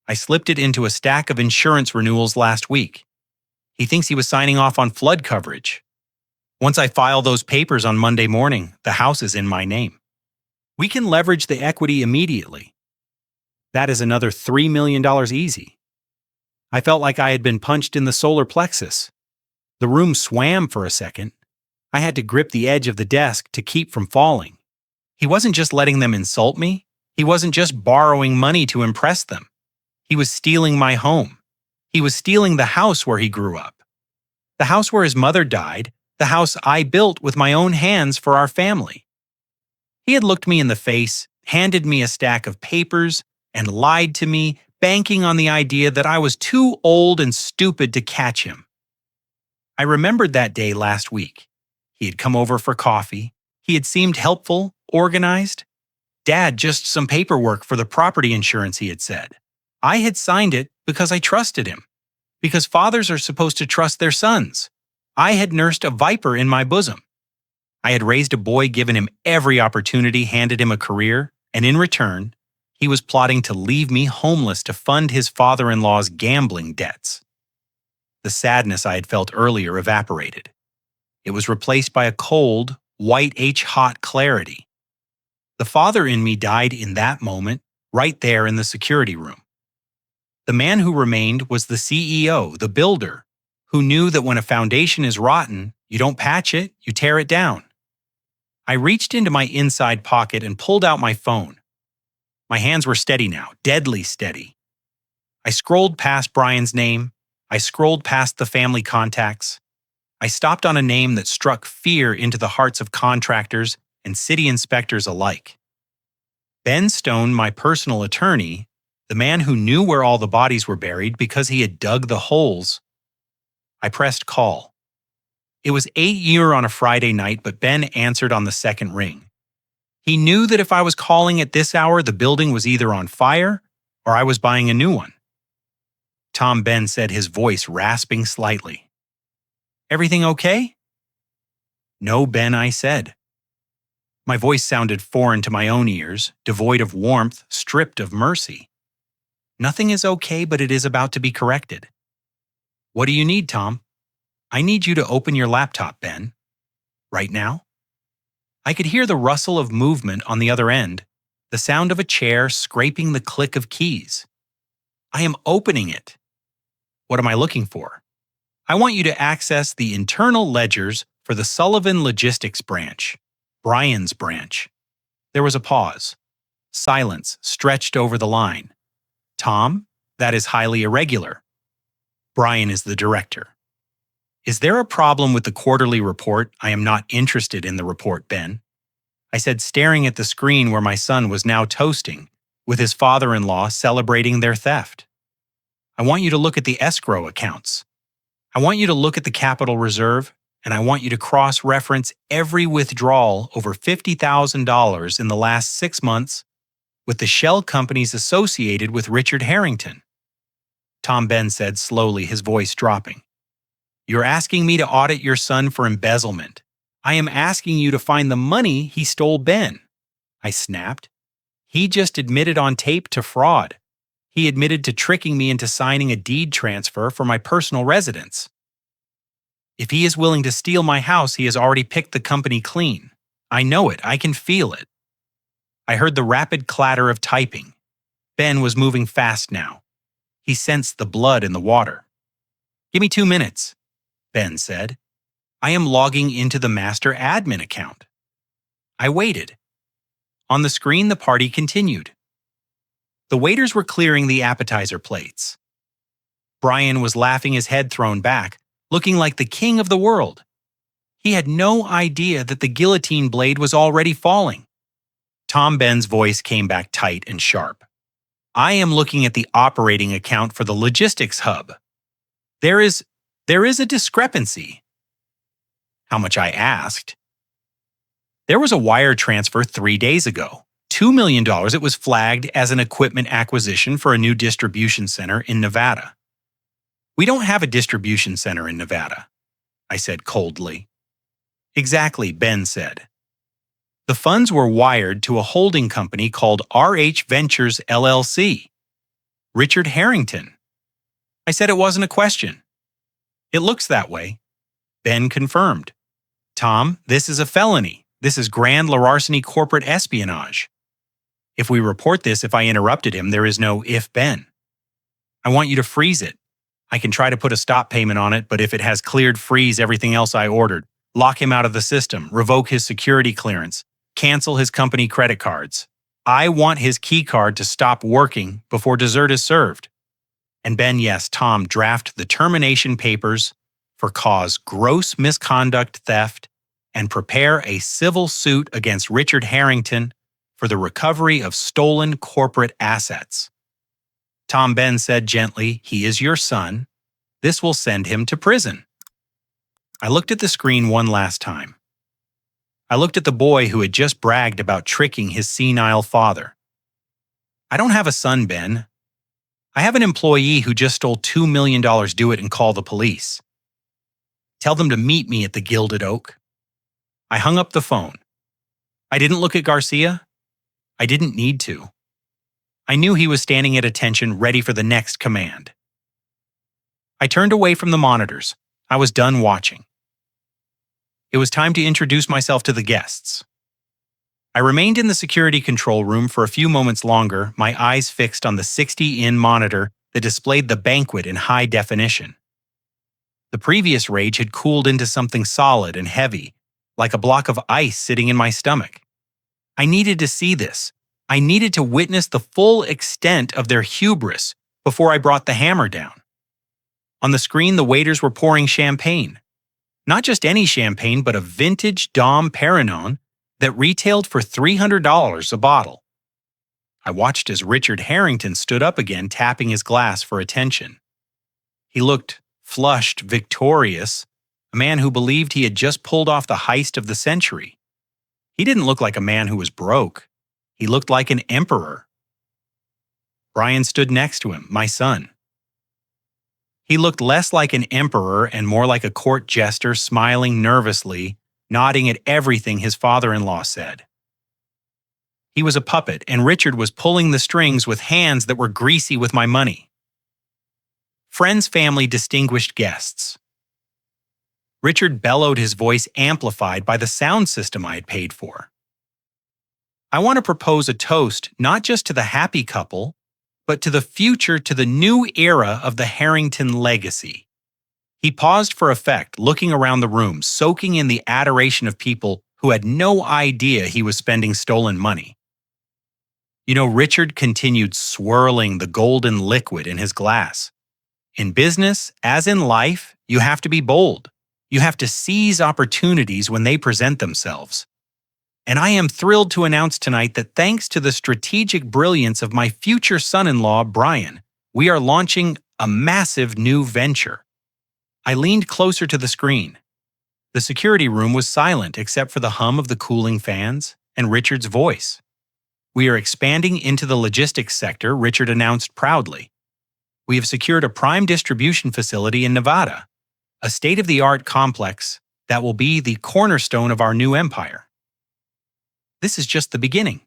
Speaker 1: I slipped it into a stack of insurance renewals last week. He thinks he was signing off on flood coverage. Once I file those papers on Monday morning, the house is in my name. We can leverage the equity immediately. That is another $3 million easy." I felt like I had been punched in the solar plexus. The room swam for a second. I had to grip the edge of the desk to keep from falling. He wasn't just letting them insult me. He wasn't just borrowing money to impress them. He was stealing my home. He was stealing the house where he grew up. The house where his mother died, the house I built with my own hands for our family. He had looked me in the face, handed me a stack of papers, and lied to me, banking on the idea that I was too old and stupid to catch him. I remembered that day last week. He had come over for coffee. He had seemed helpful, organized. "Dad, just some paperwork for the property insurance," he had said. I had signed it because I trusted him. Because fathers are supposed to trust their sons. I had nursed a viper in my bosom. I had raised a boy, given him every opportunity, handed him a career, and in return, he was plotting to leave me homeless to fund his father-in-law's gambling debts. The sadness I had felt earlier evaporated. It was replaced by a cold, white-hot clarity. The father in me died in that moment, right there in the security room. The man who remained was the CEO, the builder, who knew that when a foundation is rotten, you don't patch it, you tear it down. I reached into my inside pocket and pulled out my phone. My hands were steady now, deadly steady. I scrolled past Brian's name. I scrolled past the family contacts. I stopped on a name that struck fear into the hearts of contractors and city inspectors alike. Ben Stone, my personal attorney, the man who knew where all the bodies were buried because he had dug the holes. I pressed call. It was 8 on a Friday night, but Ben answered on the second ring. He knew that if I was calling at this hour, the building was either on fire or I was buying a new one. "Tom," Ben said, his voice rasping slightly. "Everything okay?" "No, Ben," I said. My voice sounded foreign to my own ears, devoid of warmth, stripped of mercy. "Nothing is okay, but it is about to be corrected." "What do you need, Tom?" "I need you to open your laptop, Ben." "Right now?" I could hear the rustle of movement on the other end, the sound of a chair scraping the click of keys. "I am opening it." "What am I looking for?" "I want you to access the internal ledgers for the Sullivan Logistics branch, Brian's branch." There was a pause. Silence stretched over the line. "Tom, that is highly irregular. Brian is the director." Is there a problem with the quarterly report? I am not interested in the report, Ben. I said, staring at the screen where my son was now toasting, with his father-in-law celebrating their theft. I want you to look at the escrow accounts. I want you to look at the capital reserve, and I want you to cross-reference every withdrawal over $50,000 in the last 6 months with the shell companies associated with Richard Harrington. Tom Ben said slowly, his voice dropping. You're asking me to audit your son for embezzlement. I am asking you to find the money he stole, Ben. I snapped. He just admitted on tape to fraud. He admitted to tricking me into signing a deed transfer for my personal residence. If he is willing to steal my house, he has already picked the company clean. I know it. I can feel it. I heard the rapid clatter of typing. Ben was moving fast now. He sensed the blood in the water. Give me 2 minutes, Ben said. I am logging into the master admin account. I waited. On the screen, the party continued. The waiters were clearing the appetizer plates. Brian was laughing, his head thrown back, looking like the king of the world. He had no idea that the guillotine blade was already falling. Tom Ben's voice came back tight and sharp. I am looking at the operating account for the logistics hub. There is a discrepancy. How much? I asked. There was a wire transfer 3 days ago. $2 million. It was flagged as an equipment acquisition for a new distribution center in Nevada. We don't have a distribution center in Nevada, I said coldly. Exactly, Ben said. The funds were wired to a holding company called RH Ventures LLC. Richard Harrington. I said it wasn't a question. It looks that way. Ben confirmed. Tom, this is a felony. This is grand larceny corporate espionage. If we report this, if I interrupted him, there is no if, Ben. I want you to freeze it. I can try to put a stop payment on it, but if it has cleared, freeze everything else I ordered. Lock him out of the system, revoke his security clearance, cancel his company credit cards. I want his key card to stop working before dessert is served. And Ben, yes, Tom, draft the termination papers for cause gross misconduct theft and prepare a civil suit against Richard Harrington for the recovery of stolen corporate assets. Tom Ben said gently, he is your son. This will send him to prison. I looked at the screen one last time. I looked at the boy who had just bragged about tricking his senile father. I don't have a son, Ben. I have an employee who just stole $2 million. Do it and call the police. Tell them to meet me at the Gilded Oak. I hung up the phone. I didn't look at Garcia. I didn't need to. I knew he was standing at attention, ready for the next command. I turned away from the monitors. I was done watching. It was time to introduce myself to the guests. I remained in the security control room for a few moments longer, my eyes fixed on the 60-in monitor that displayed the banquet in high definition. The previous rage had cooled into something solid and heavy, like a block of ice sitting in my stomach. I needed to see this. I needed to witness the full extent of their hubris before I brought the hammer down. On the screen, the waiters were pouring champagne. Not just any champagne, but a vintage Dom Perignon that retailed for $300 a bottle. I watched as Richard Harrington stood up again, tapping his glass for attention. He looked flushed, victorious, a man who believed he had just pulled off the heist of the century. He didn't look like a man who was broke. He looked like an emperor. Brian stood next to him, my son. He looked less like an emperor and more like a court jester, smiling nervously, nodding at everything his father-in-law said. He was a puppet, and Richard was pulling the strings with hands that were greasy with my money. Friends, family, distinguished guests. Richard bellowed, his voice amplified by the sound system I had paid for. I want to propose a toast not just to the happy couple, but to the future, to the new era of the Harrington legacy. He paused for effect, looking around the room, soaking in the adoration of people who had no idea he was spending stolen money. You know, Richard continued swirling the golden liquid in his glass. In business, as in life, you have to be bold. You have to seize opportunities when they present themselves. And I am thrilled to announce tonight that thanks to the strategic brilliance of my future son-in-law, Brian, we are launching a massive new venture. I leaned closer to the screen. The security room was silent except for the hum of the cooling fans and Richard's voice. We are expanding into the logistics sector, Richard announced proudly. We have secured a prime distribution facility in Nevada, a state-of-the-art complex that will be the cornerstone of our new empire. This is just the beginning.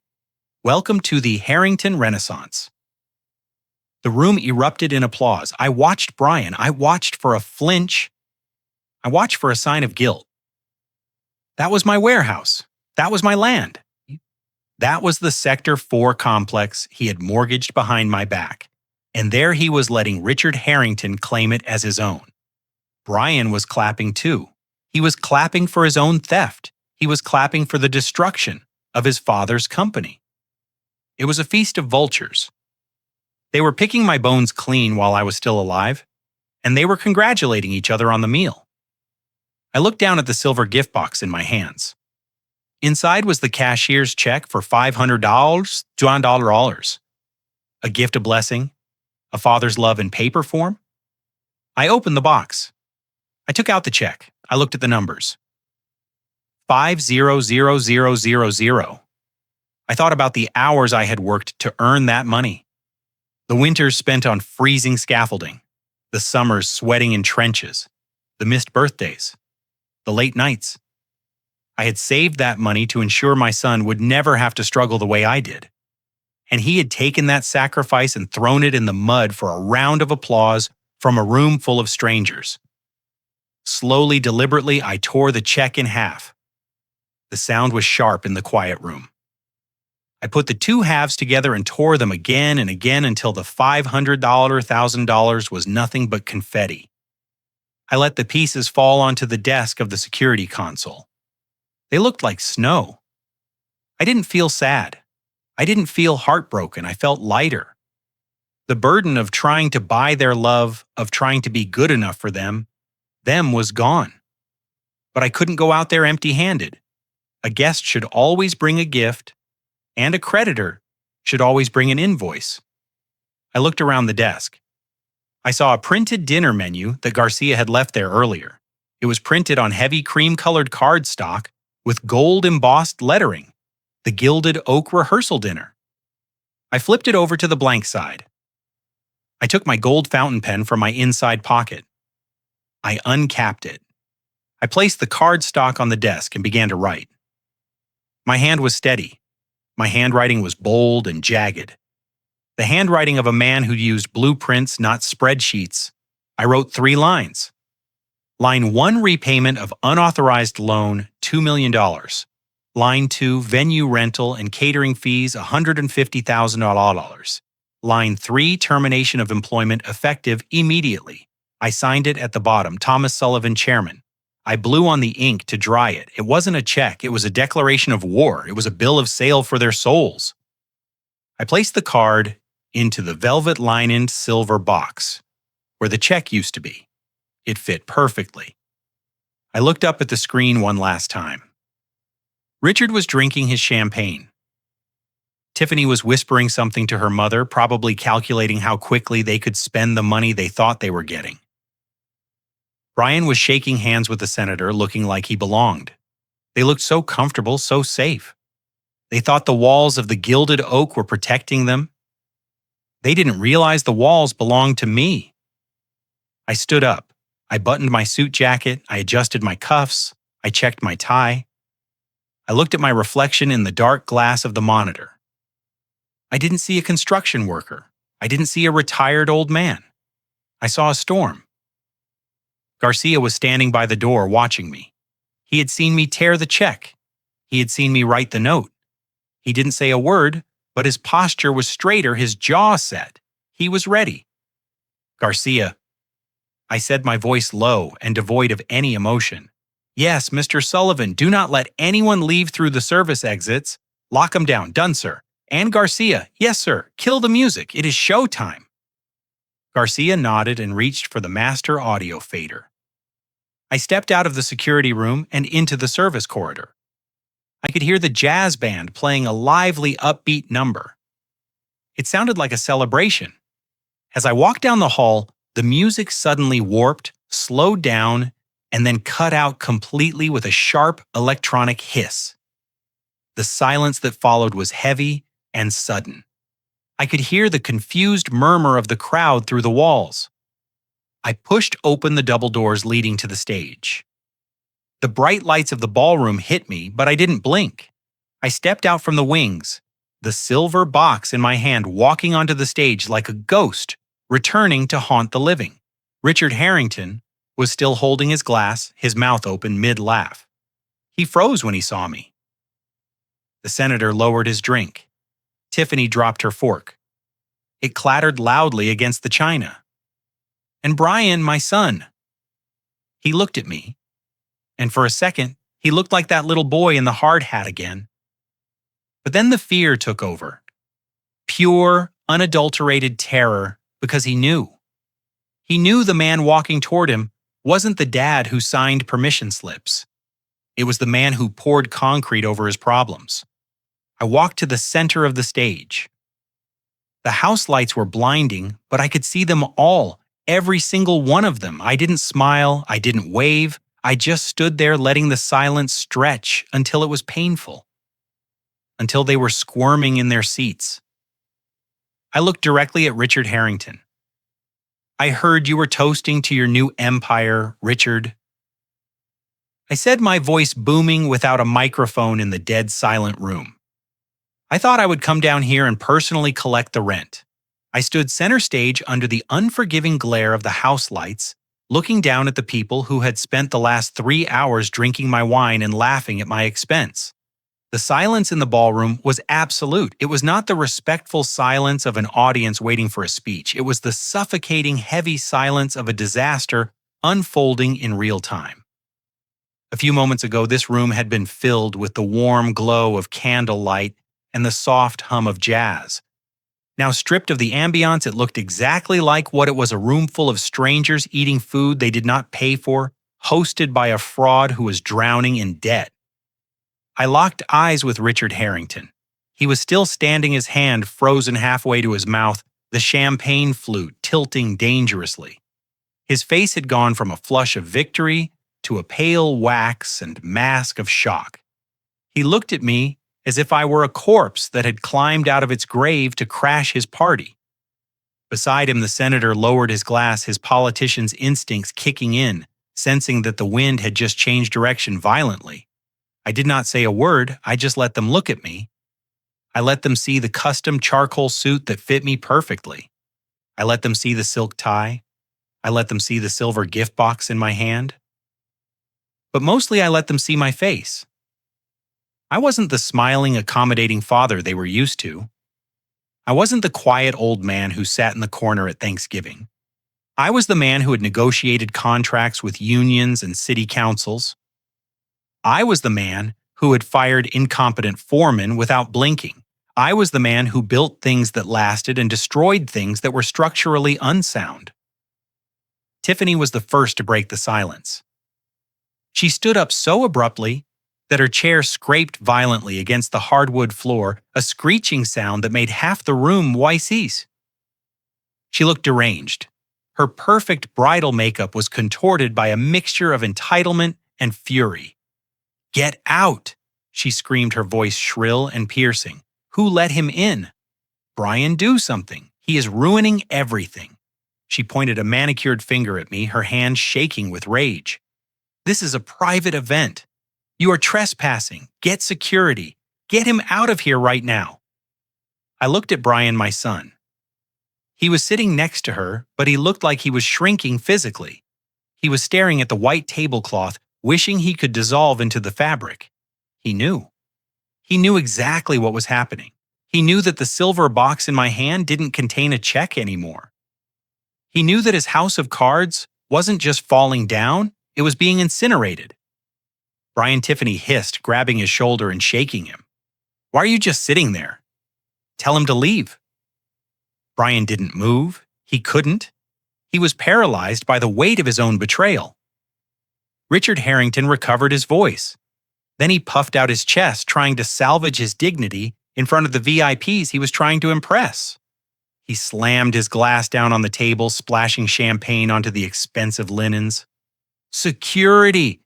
Speaker 1: Welcome to the Harrington Renaissance. The room erupted in applause. I watched Brian. I watched for a flinch. I watched for a sign of guilt. That was my warehouse. That was my land. That was the Sector 4 complex he had mortgaged behind my back. And there he was letting Richard Harrington claim it as his own. Brian was clapping too. He was clapping for his own theft. He was clapping for the destruction of his father's company. It was a feast of vultures. They were picking my bones clean while I was still alive, and they were congratulating each other on the meal. I looked down at the silver gift box in my hands. Inside was the cashier's check for $500, $200. A gift of blessing, a father's love in paper form. I opened the box. I took out the check. I looked at the numbers. 500000. I thought about the hours I had worked to earn that money. The winters spent on freezing scaffolding, the summers sweating in trenches, the missed birthdays, the late nights. I had saved that money to ensure my son would never have to struggle the way I did. And he had taken that sacrifice and thrown it in the mud for a round of applause from a room full of strangers. Slowly, deliberately, I tore the check in half. The sound was sharp in the quiet room. I put the two halves together and tore them again and again until the $500, $1,000 was nothing but confetti. I let the pieces fall onto the desk of the security console. They looked like snow. I didn't feel sad. I didn't feel heartbroken. I felt lighter. The burden of trying to buy their love, of trying to be good enough for them was gone. But I couldn't go out there empty-handed. A guest should always bring a gift, and a creditor should always bring an invoice. I looked around the desk. I saw a printed dinner menu that Garcia had left there earlier. It was printed on heavy cream-colored cardstock with gold-embossed lettering, the Gilded Oak Rehearsal Dinner. I flipped it over to the blank side. I took my gold fountain pen from my inside pocket. I uncapped it. I placed the cardstock on the desk and began to write. My hand was steady. My handwriting was bold and jagged. The handwriting of a man who used blueprints, not spreadsheets. I wrote 3 lines. Line 1, repayment of unauthorized loan, $2 million. Line 2, venue rental and catering fees, $150,000. Line 3, termination of employment effective immediately. I signed it at the bottom, Thomas Sullivan, chairman. I blew on the ink to dry it. It wasn't a check. It was a declaration of war. It was a bill of sale for their souls. I placed the card into the velvet-lined silver box, where the check used to be. It fit perfectly. I looked up at the screen one last time. Richard was drinking his champagne. Tiffany was whispering something to her mother, probably calculating how quickly they could spend the money they thought they were getting. Brian was shaking hands with the senator, looking like he belonged. They looked so comfortable, so safe. They thought the walls of the Gilded Oak were protecting them. They didn't realize the walls belonged to me. I stood up. I buttoned my suit jacket. I adjusted my cuffs. I checked my tie. I looked at my reflection in the dark glass of the monitor. I didn't see a construction worker. I didn't see a retired old man. I saw a storm. Garcia was standing by the door watching me. He had seen me tear the check. He had seen me write the note. He didn't say a word, but his posture was straighter, his jaw set. He was ready. Garcia, I said, my voice low and devoid of any emotion. Yes, Mr. Sullivan, do not let anyone leave through the service exits. Lock them down. Done, sir. And Garcia, yes, sir. Kill the music. It is showtime. Garcia nodded and reached for the master audio fader. I stepped out of the security room and into the service corridor. I could hear the jazz band playing a lively, upbeat number. It sounded like a celebration. As I walked down the hall, the music suddenly warped, slowed down, and then cut out completely with a sharp electronic hiss. The silence that followed was heavy and sudden. I could hear the confused murmur of the crowd through the walls. I pushed open the double doors leading to the stage. The bright lights of the ballroom hit me, but I didn't blink. I stepped out from the wings, the silver box in my hand, walking onto the stage like a ghost, returning to haunt the living. Richard Harrington was still holding his glass, his mouth open mid-laugh. He froze when he saw me. The senator lowered his drink. Tiffany dropped her fork. It clattered loudly against the china. And Brian, my son. He looked at me, and for a second, he looked like that little boy in the hard hat again. But then the fear took over. Pure, unadulterated terror, because he knew. He knew the man walking toward him wasn't the dad who signed permission slips. It was the man who poured concrete over his problems. I walked to the center of the stage. The house lights were blinding, but I could see them all, every single one of them. I didn't smile, I didn't wave, I just stood there letting the silence stretch until it was painful. Until they were squirming in their seats. I looked directly at Richard Harrington. I heard you were toasting to your new empire, Richard. I said, my voice booming without a microphone in the dead silent room. I thought I would come down here and personally collect the rent. I stood center stage under the unforgiving glare of the house lights, looking down at the people who had spent the last 3 hours drinking my wine and laughing at my expense. The silence in the ballroom was absolute. It was not the respectful silence of an audience waiting for a speech. It was the suffocating, heavy silence of a disaster unfolding in real time. A few moments ago, this room had been filled with the warm glow of candlelight and the soft hum of jazz. Now stripped of the ambiance, it looked exactly like what it was, a room full of strangers eating food they did not pay for, hosted by a fraud who was drowning in debt. I locked eyes with Richard Harrington. He was still standing, his hand frozen halfway to his mouth, the champagne flute tilting dangerously. His face had gone from a flush of victory to a pale wax and mask of shock. He looked at me as if I were a corpse that had climbed out of its grave to crash his party. Beside him, the senator lowered his glass, his politician's instincts kicking in, sensing that the wind had just changed direction violently. I did not say a word, I just let them look at me. I let them see the custom charcoal suit that fit me perfectly. I let them see the silk tie. I let them see the silver gift box in my hand. But mostly I let them see my face. I wasn't the smiling, accommodating father they were used to. I wasn't the quiet old man who sat in the corner at Thanksgiving. I was the man who had negotiated contracts with unions and city councils. I was the man who had fired incompetent foremen without blinking. I was the man who built things that lasted and destroyed things that were structurally unsound. Tiffany was the first to break the silence. She stood up so abruptly that her chair scraped violently against the hardwood floor, a screeching sound that made half the room whistle. She looked deranged. Her perfect bridal makeup was contorted by a mixture of entitlement and fury. "Get out!" she screamed, her voice shrill and piercing. "Who let him in? Brian, do something. He is ruining everything." She pointed a manicured finger at me, her hand shaking with rage. "This is a private event. You are trespassing. Get security. Get him out of here right now." I looked at Brian, my son. He was sitting next to her, but he looked like he was shrinking physically. He was staring at the white tablecloth, wishing he could dissolve into the fabric. He knew. He knew exactly what was happening. He knew that the silver box in my hand didn't contain a check anymore. He knew that his house of cards wasn't just falling down, it was being incinerated. Brian, Tiffany hissed, grabbing his shoulder and shaking him. "Why are you just sitting there? Tell him to leave." Brian didn't move. He couldn't. He was paralyzed by the weight of his own betrayal. Richard Harrington recovered his voice. Then he puffed out his chest, trying to salvage his dignity in front of the VIPs he was trying to impress. He slammed his glass down on the table, splashing champagne onto the expensive linens. "Security!"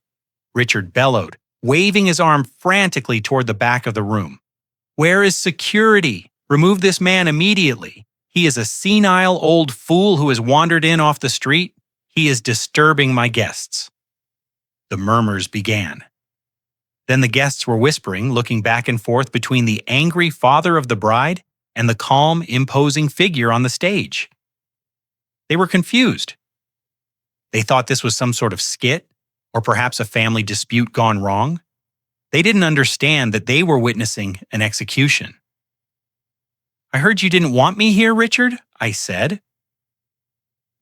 Speaker 1: Richard bellowed, waving his arm frantically toward the back of the room. "Where is security? Remove this man immediately. He is a senile old fool who has wandered in off the street. He is disturbing my guests." The murmurs began. Then the guests were whispering, looking back and forth between the angry father of the bride and the calm, imposing figure on the stage. They were confused. They thought this was some sort of skit, or perhaps a family dispute gone wrong. They didn't understand that they were witnessing an execution. "I heard you didn't want me here, Richard," I said.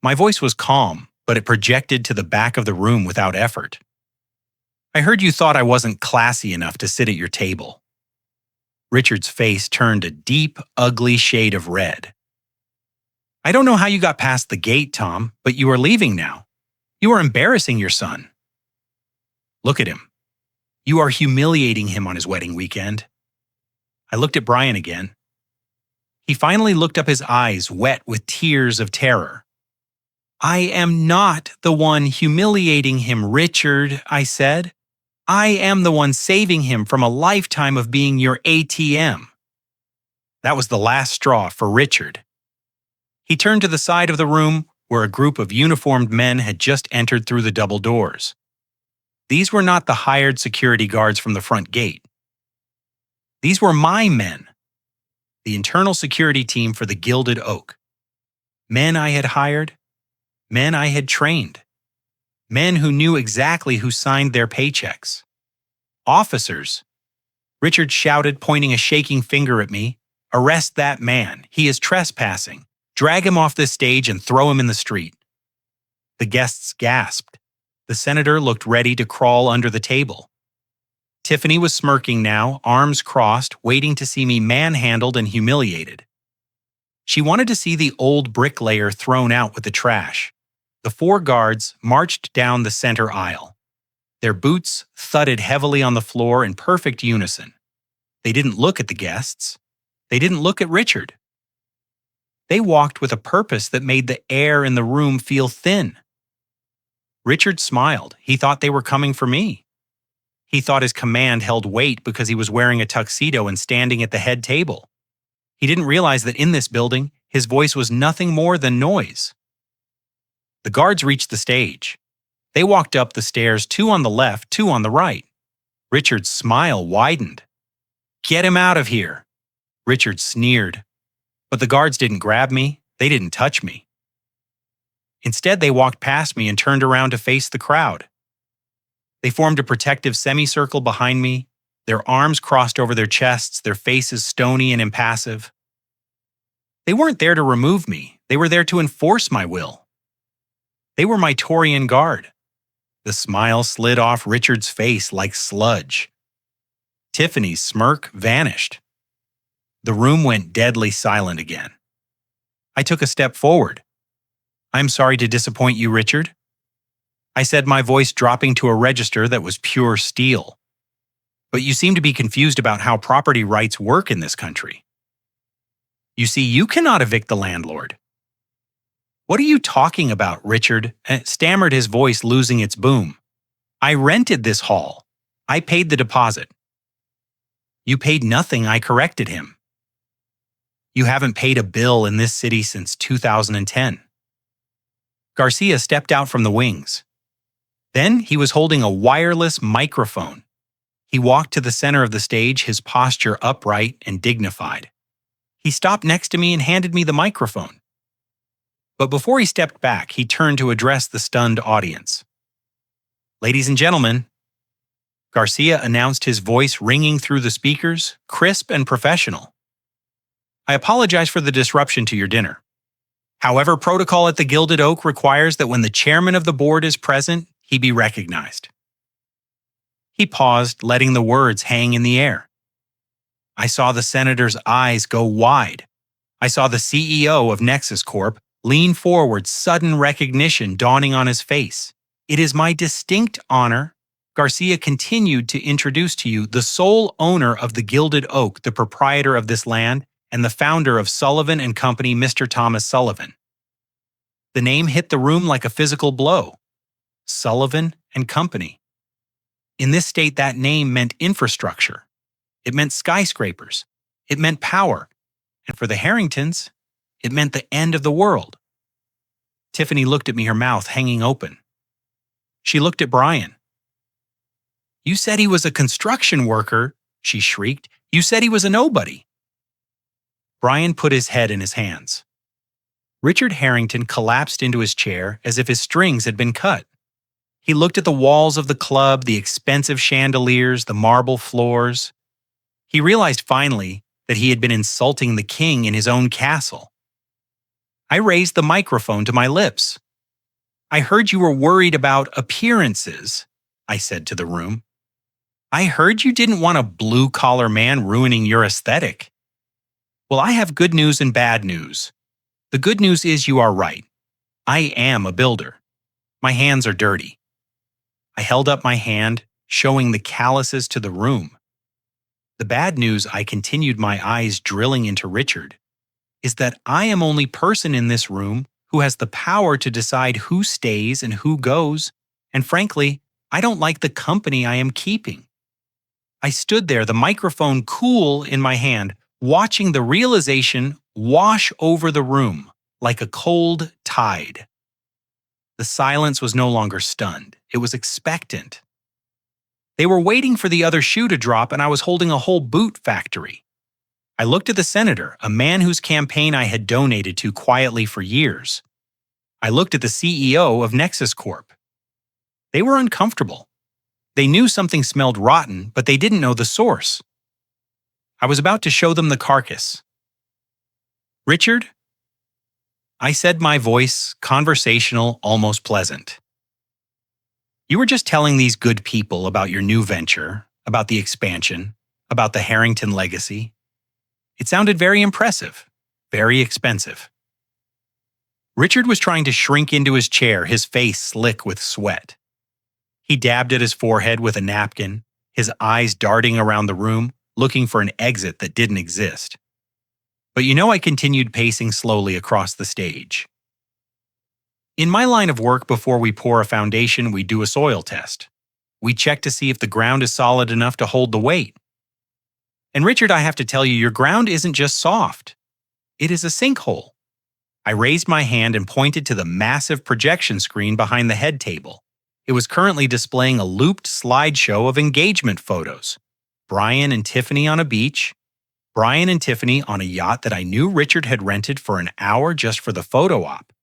Speaker 1: My voice was calm, but it projected to the back of the room without effort. "I heard you thought I wasn't classy enough to sit at your table." Richard's face turned a deep, ugly shade of red. "I don't know how you got past the gate, Tom, but you are leaving now. You are embarrassing your son. Look at him. You are humiliating him on his wedding weekend." I looked at Brian again. He finally looked up, his eyes wet with tears of terror. "I am not the one humiliating him, Richard," I said. "I am the one saving him from a lifetime of being your ATM." That was the last straw for Richard. He turned to the side of the room where a group of uniformed men had just entered through the double doors. These were not the hired security guards from the front gate. These were my men, the internal security team for the Gilded Oak. Men I had hired, men I had trained. Men who knew exactly who signed their paychecks. "Officers!" Richard shouted, pointing a shaking finger at me. "Arrest that man. He is trespassing. Drag him off this stage and throw him in the street." The guests gasped. The senator looked ready to crawl under the table. Tiffany was smirking now, arms crossed, waiting to see me manhandled and humiliated. She wanted to see the old bricklayer thrown out with the trash. The 4 guards marched down the center aisle. Their boots thudded heavily on the floor in perfect unison. They didn't look at the guests. They didn't look at Richard. They walked with a purpose that made the air in the room feel thin. Richard smiled. He thought they were coming for me. He thought his command held weight because he was wearing a tuxedo and standing at the head table. He didn't realize that in this building, his voice was nothing more than noise. The guards reached the stage. They walked up the stairs, 2 on the left, 2 on the right. Richard's smile widened. "Get him out of here," Richard sneered. But the guards didn't grab me. They didn't touch me. Instead, they walked past me and turned around to face the crowd. They formed a protective semicircle behind me, their arms crossed over their chests, their faces stony and impassive. They weren't there to remove me. They were there to enforce my will. They were my Taurian guard. The smile slid off Richard's face like sludge. Tiffany's smirk vanished. The room went deadly silent again. I took a step forward. "I'm sorry to disappoint you, Richard," I said, my voice dropping to a register that was pure steel. "But you seem to be confused about how property rights work in this country. You see, you cannot evict the landlord." "What are you talking about, Richard?" stammered his voice, losing its boom. "I rented this hall. I paid the deposit." "You paid nothing," I corrected him. "You haven't paid a bill in this city since 2010. Garcia stepped out from the wings. Then he was holding a wireless microphone. He walked to the center of the stage, his posture upright and dignified. He stopped next to me and handed me the microphone. But before he stepped back, he turned to address the stunned audience. "Ladies and gentlemen," Garcia announced, his voice ringing through the speakers, crisp and professional. "I apologize for the disruption to your dinner. However, protocol at the Gilded Oak requires that when the chairman of the board is present, he be recognized." He paused, letting the words hang in the air. I saw the senator's eyes go wide. I saw the CEO of Nexus Corp lean forward, sudden recognition dawning on his face. It is my distinct honor. Garcia continued to introduce to you the sole owner of the Gilded Oak, the proprietor of this land, and the founder of Sullivan and Company, Mr. Thomas Sullivan. The name hit the room like a physical blow. Sullivan and Company. In this state, that name meant infrastructure. It meant skyscrapers. It meant power. And for the Harringtons, it meant the end of the world. Tiffany looked at me, her mouth hanging open. She looked at Brian. "You said he was a construction worker," she shrieked. "You said he was a nobody." Brian put his head in his hands. Richard Harrington collapsed into his chair as if his strings had been cut. He looked at the walls of the club, the expensive chandeliers, the marble floors. He realized finally that he had been insulting the king in his own castle. I raised the microphone to my lips. "I heard you were worried about appearances," I said to the room. "I heard you didn't want a blue-collar man ruining your aesthetic." "Well, I have good news and bad news. The good news is you are right. I am a builder. My hands are dirty." I held up my hand, showing the calluses to the room. The bad news, I continued, my eyes drilling into Richard, is that I am only person in this room who has the power to decide who stays and who goes, and frankly, I don't like the company I am keeping. I stood there, the microphone cool in my hand, watching the realization wash over the room like a cold tide. The silence was no longer stunned. It was expectant. They were waiting for the other shoe to drop, and I was holding a whole boot factory. I looked at the senator, a man whose campaign I had donated to quietly for years. I looked at the CEO of Nexus Corp. They were uncomfortable. They knew something smelled rotten, but they didn't know the source. I was about to show them the carcass. "Richard?" I said, my voice conversational, almost pleasant. "You were just telling these good people about your new venture, about the expansion, about the Harrington legacy. It sounded very impressive, very expensive." Richard was trying to shrink into his chair, his face slick with sweat. He dabbed at his forehead with a napkin, his eyes darting around the room, looking for an exit that didn't exist. But I continued pacing slowly across the stage. In my line of work, before we pour a foundation, we do a soil test. We check to see if the ground is solid enough to hold the weight. And Richard, I have to tell you, your ground isn't just soft. It is a sinkhole. I raised my hand and pointed to the massive projection screen behind the head table. It was currently displaying a looped slideshow of engagement photos. Brian and Tiffany on a beach. Brian and Tiffany on a yacht that I knew Richard had rented for an hour just for the photo op.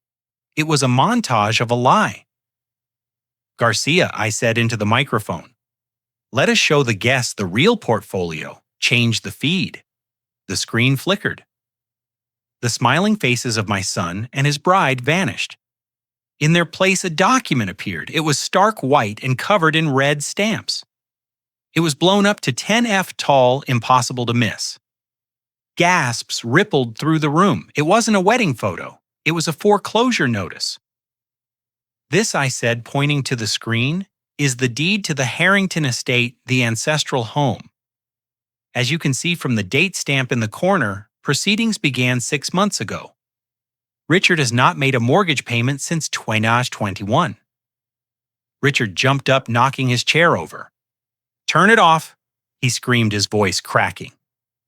Speaker 1: It was a montage of a lie. "Garcia," I said into the microphone, "let us show the guests the real portfolio. Change the feed." The screen flickered. The smiling faces of my son and his bride vanished. In their place, a document appeared. It was stark white and covered in red stamps. It was blown up to 10F tall, impossible to miss. Gasps rippled through the room. It wasn't a wedding photo. It was a foreclosure notice. "This," I said, pointing to the screen, "is the deed to the Harrington estate, the ancestral home. As you can see from the date stamp in the corner, proceedings began 6 months ago. Richard has not made a mortgage payment since 2021. Richard jumped up, knocking his chair over. "Turn it off," he screamed, his voice cracking.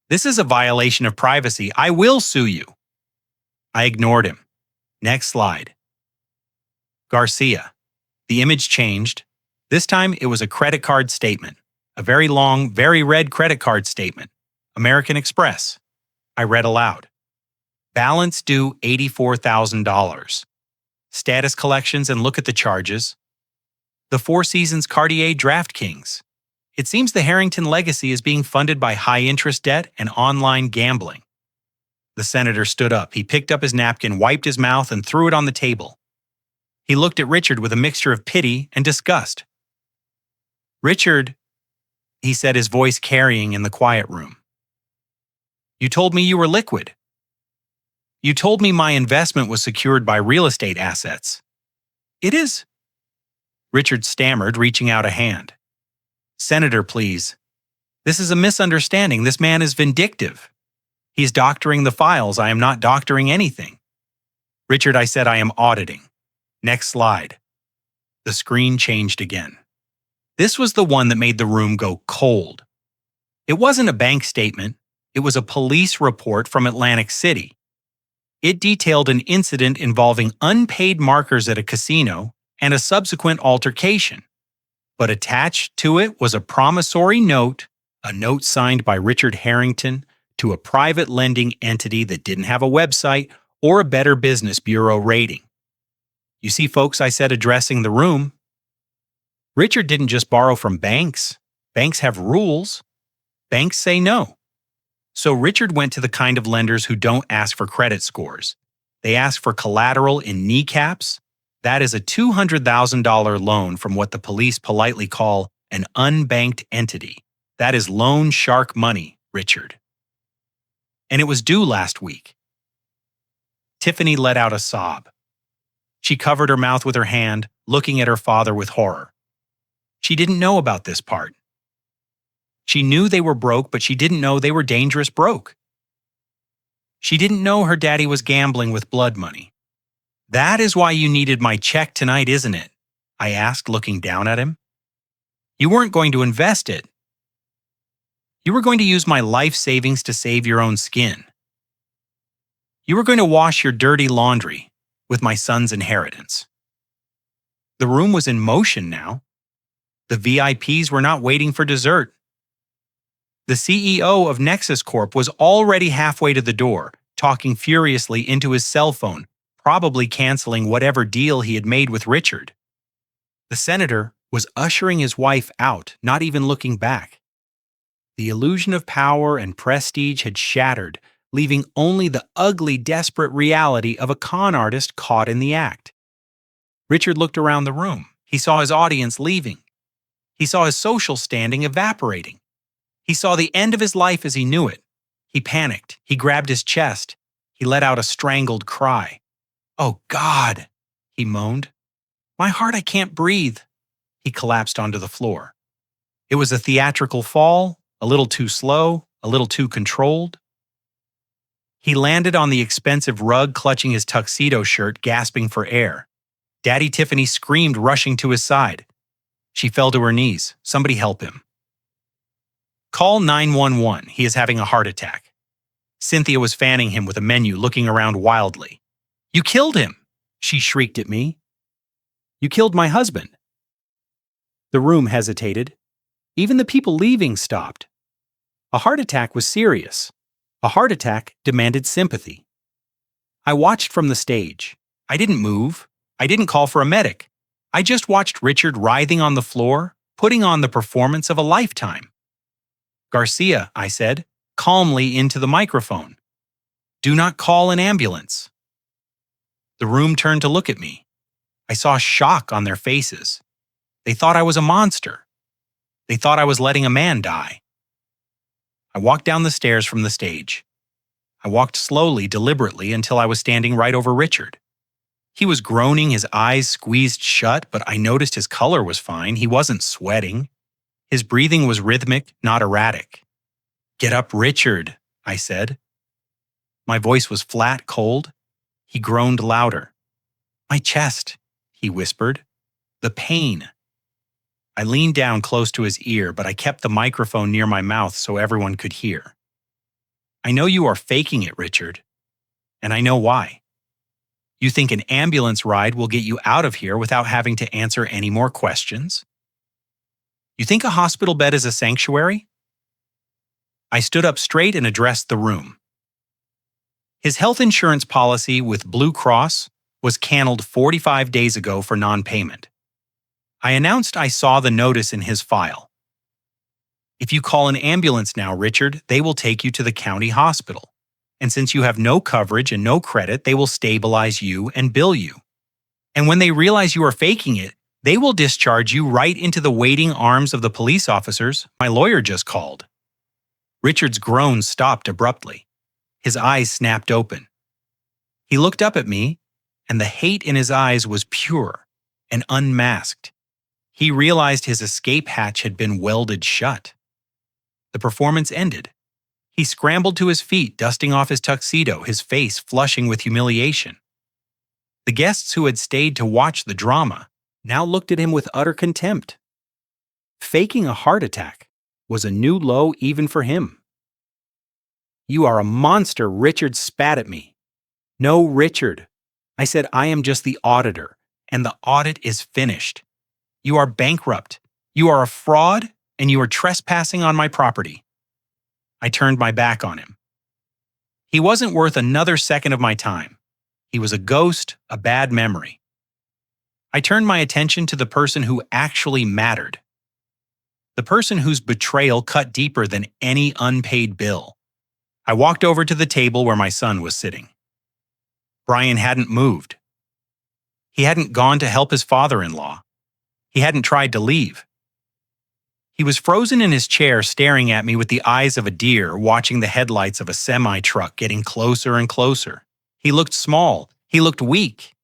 Speaker 1: "This is a violation of privacy. I will sue you." I ignored him. Next slide. Garcia. The image changed. This time it was a credit card statement. A very long, very red credit card statement. American Express. I read aloud. Balance due $84,000. Status collections, and look at the charges. The Four Seasons Cartier DraftKings. It seems the Harrington legacy is being funded by high-interest debt and online gambling. The senator stood up. He picked up his napkin, wiped his mouth, and threw it on the table. He looked at Richard with a mixture of pity and disgust. "Richard," he said, his voice carrying in the quiet room. "You told me you were liquid. You told me my investment was secured by real estate assets. It is. Richard stammered, reaching out a hand. Senator, please. This is a misunderstanding. This man is vindictive. He's doctoring the files. I am not doctoring anything. Richard, I said I am auditing. Next slide. The screen changed again. This was the one that made the room go cold. It wasn't a bank statement. It was a police report from Atlantic City. It detailed an incident involving unpaid markers at a casino and a subsequent altercation. But attached to it was a promissory note, a note signed by Richard Harrington to a private lending entity that didn't have a website or a Better Business Bureau rating. You see, folks, I said, addressing the room. Richard didn't just borrow from banks. Banks have rules. Banks say no. So Richard went to the kind of lenders who don't ask for credit scores. They ask for collateral in kneecaps. That is a $200,000 loan from what the police politely call an unbanked entity. That is loan shark money, Richard. And it was due last week. Tiffany let out a sob. She covered her mouth with her hand, looking at her father with horror. She didn't know about this part. She knew they were broke, but she didn't know they were dangerous broke. She didn't know her daddy was gambling with blood money. That is why you needed my check tonight, isn't it? I asked, looking down at him. You weren't going to invest it. You were going to use my life savings to save your own skin. You were going to wash your dirty laundry with my son's inheritance. The room was in motion now. The VIPs were not waiting for dessert. The CEO of Nexus Corp was already halfway to the door, talking furiously into his cell phone, probably canceling whatever deal he had made with Richard. The senator was ushering his wife out, not even looking back. The illusion of power and prestige had shattered, leaving only the ugly, desperate reality of a con artist caught in the act. Richard looked around the room. He saw his audience leaving. He saw his social standing evaporating. He saw the end of his life as he knew it. He panicked. He grabbed his chest. He let out a strangled cry. "Oh, God," he moaned. "My heart, I can't breathe." He collapsed onto the floor. It was a theatrical fall, a little too slow, a little too controlled. He landed on the expensive rug, clutching his tuxedo shirt, gasping for air. Daddy Tiffany screamed, rushing to his side. She fell to her knees. "Somebody help him." "Call 911. He is having a heart attack." Cynthia was fanning him with a menu, looking around wildly. "You killed him!" she shrieked at me. "You killed my husband." The room hesitated. Even the people leaving stopped. A heart attack was serious. A heart attack demanded sympathy. I watched from the stage. I didn't move. I didn't call for a medic. I just watched Richard writhing on the floor, putting on the performance of a lifetime. "Garcia," I said, calmly into the microphone. "Do not call an ambulance." The room turned to look at me. I saw shock on their faces. They thought I was a monster. They thought I was letting a man die. I walked down the stairs from the stage. I walked slowly, deliberately, until I was standing right over Richard. He was groaning, his eyes squeezed shut, but I noticed his color was fine. He wasn't sweating. His breathing was rhythmic, not erratic. "Get up, Richard," I said. My voice was flat, cold. He groaned louder. "My chest," he whispered. "The pain." I leaned down close to his ear, but I kept the microphone near my mouth so everyone could hear. "I know you are faking it, Richard. And I know why. You think an ambulance ride will get you out of here without having to answer any more questions? You think a hospital bed is a sanctuary?" I stood up straight and addressed the room. His health insurance policy with Blue Cross was canceled 45 days ago for non-payment. I announced I saw the notice in his file. "If you call an ambulance now, Richard, they will take you to the county hospital. And since you have no coverage and no credit, they will stabilize you and bill you. And when they realize you are faking it, they will discharge you right into the waiting arms of the police officers my lawyer just called." Richard's groans stopped abruptly. His eyes snapped open. He looked up at me, and the hate in his eyes was pure and unmasked. He realized his escape hatch had been welded shut. The performance ended. He scrambled to his feet, dusting off his tuxedo, his face flushing with humiliation. The guests who had stayed to watch the drama now looked at him with utter contempt. Faking a heart attack was a new low even for him. "You are a monster," Richard spat at me. "No, Richard," I said, "I am just the auditor, and the audit is finished. You are bankrupt. You are a fraud, and you are trespassing on my property." I turned my back on him. He wasn't worth another second of my time. He was a ghost, a bad memory. I turned my attention to the person who actually mattered. The person whose betrayal cut deeper than any unpaid bill. I walked over to the table where my son was sitting. Brian hadn't moved. He hadn't gone to help his father-in-law. He hadn't tried to leave. He was frozen in his chair, staring at me with the eyes of a deer watching the headlights of a semi-truck getting closer and closer. He looked small. He looked weak.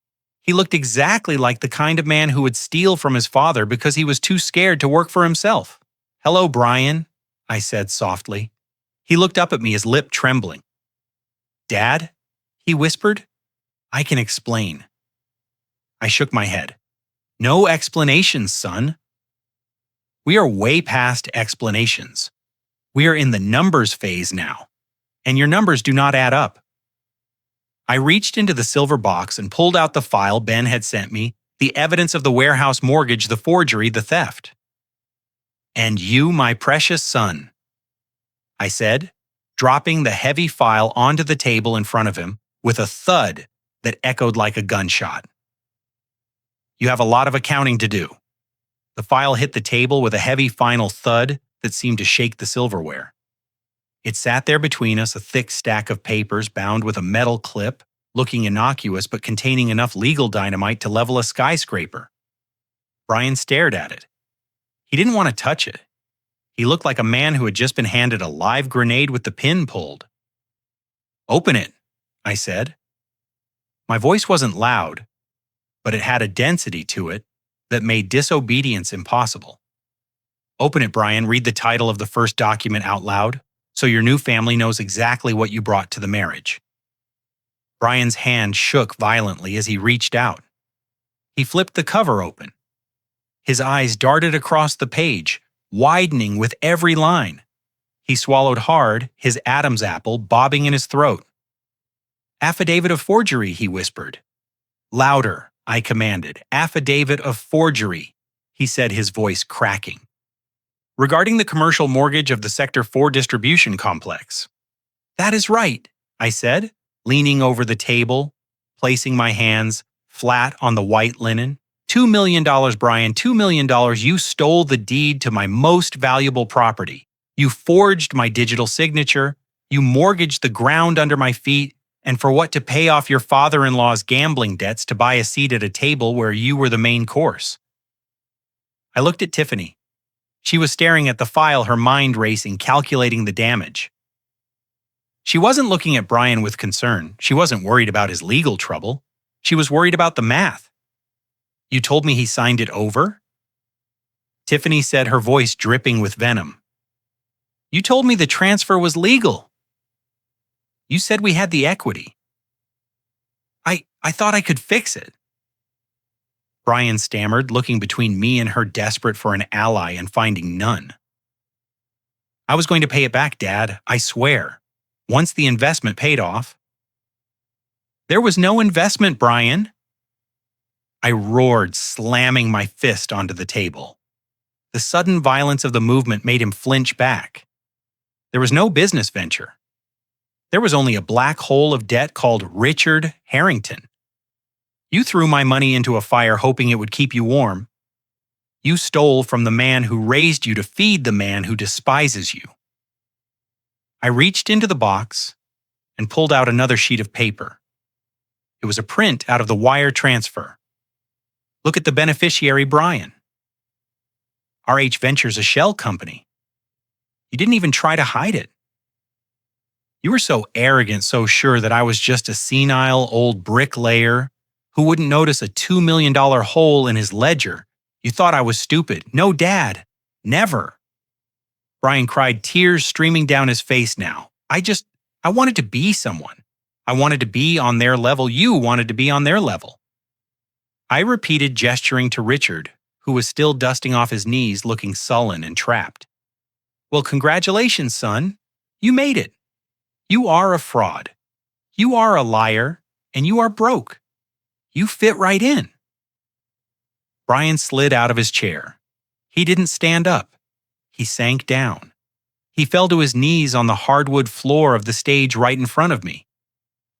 Speaker 1: He looked exactly like the kind of man who would steal from his father because he was too scared to work for himself. "Hello, Brian," I said softly. He looked up at me, his lip trembling. "Dad?" he whispered. "I can explain." I shook my head. "No explanations, son. We are way past explanations. We are in the numbers phase now, and your numbers do not add up." I reached into the silver box and pulled out the file Ben had sent me, the evidence of the warehouse mortgage, the forgery, the theft. "And you, my precious son," I said, dropping the heavy file onto the table in front of him with a thud that echoed like a gunshot. "You have a lot of accounting to do." The file hit the table with a heavy final thud that seemed to shake the silverware. It sat there between us, a thick stack of papers bound with a metal clip, looking innocuous but containing enough legal dynamite to level a skyscraper. Brian stared at it. He didn't want to touch it. He looked like a man who had just been handed a live grenade with the pin pulled. "Open it," I said. My voice wasn't loud, but it had a density to it that made disobedience impossible. "Open it, Brian. Read the title of the first document out loud, so your new family knows exactly what you brought to the marriage." Brian's hand shook violently as he reached out. He flipped the cover open. His eyes darted across the page, widening with every line. He swallowed hard, his Adam's apple bobbing in his throat. "Affidavit of forgery," he whispered. "Louder," I commanded. "Affidavit of forgery," he said, his voice cracking. "Regarding the commercial mortgage of the Sector 4 distribution complex." "That is right," I said, leaning over the table, placing my hands flat on the white linen. $2 million, Brian, $2 million. You stole the deed to my most valuable property. You forged my digital signature. You mortgaged the ground under my feet. And for what? To pay off your father-in-law's gambling debts, to buy a seat at a table where you were the main course." I looked at Tiffany. She was staring at the file, her mind racing, calculating the damage. She wasn't looking at Brian with concern. She wasn't worried about his legal trouble. She was worried about the math. "You told me he signed it over?" Tiffany said, her voice dripping with venom. "You told me the transfer was legal. You said we had the equity. I thought I could fix it." Brian stammered, looking between me and her, desperate for an ally and finding none. "I was going to pay it back, Dad, I swear, once the investment paid off." "There was no investment, Brian." I roared, slamming my fist onto the table. The sudden violence of the movement made him flinch back. There was no business venture. There was only a black hole of debt called Richard Harrington. You threw my money into a fire hoping it would keep you warm. You stole from the man who raised you to feed the man who despises you. I reached into the box and pulled out another sheet of paper. It was a print out of the wire transfer. Look at the beneficiary, Brian. RH Ventures, a shell company. You didn't even try to hide it. You were so arrogant, so sure that I was just a senile old bricklayer who wouldn't notice a $2 million hole in his ledger You thought I was stupid. No, Dad. Never. Brian cried, tears streaming down his face now. I wanted to be someone. I wanted to be on their level. You wanted to be on their level. I repeated, gesturing to Richard, who was still dusting off his knees, looking sullen and trapped. Well, congratulations, son. You made it. You are a fraud. You are a liar, and you are broke. You fit right in. Brian slid out of his chair. He didn't stand up. He sank down. He fell to his knees on the hardwood floor of the stage right in front of me.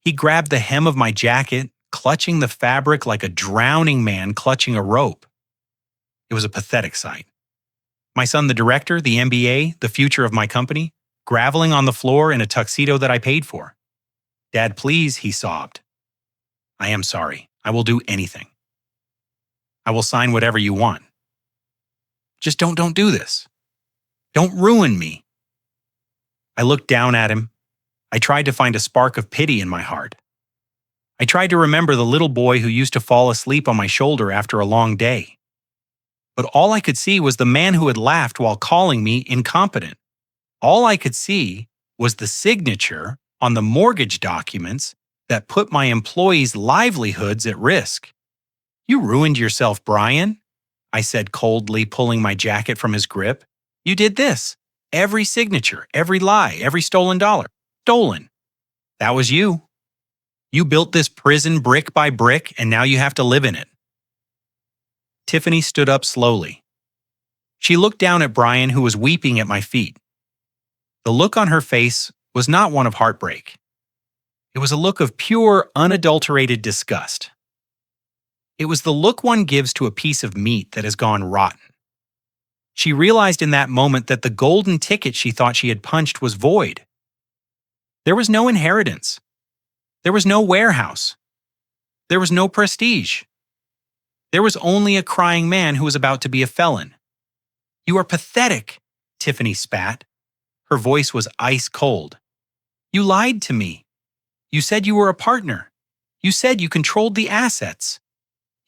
Speaker 1: He grabbed the hem of my jacket, clutching the fabric like a drowning man clutching a rope. It was a pathetic sight. My son, the director, the MBA, the future of my company, groveling on the floor in a tuxedo that I paid for. Dad, please, he sobbed. I am sorry. I will do anything. I will sign whatever you want. Just don't do this. Don't ruin me. I looked down at him. I tried to find a spark of pity in my heart. I tried to remember the little boy who used to fall asleep on my shoulder after a long day. But all I could see was the man who had laughed while calling me incompetent. All I could see was the signature on the mortgage documents that put my employees' livelihoods at risk. You ruined yourself, Brian, I said coldly, pulling my jacket from his grip. You did this. Every signature, every lie, every stolen dollar. Stolen. That was you. You built this prison brick by brick, and now you have to live in it. Tiffany stood up slowly. She looked down at Brian, who was weeping at my feet. The look on her face was not one of heartbreak. It was a look of pure, unadulterated disgust. It was the look one gives to a piece of meat that has gone rotten. She realized in that moment that the golden ticket she thought she had punched was void. There was no inheritance. There was no warehouse. There was no prestige. There was only a crying man who was about to be a felon. You are pathetic, Tiffany spat. Her voice was ice cold. You lied to me. You said you were a partner. You said you controlled the assets.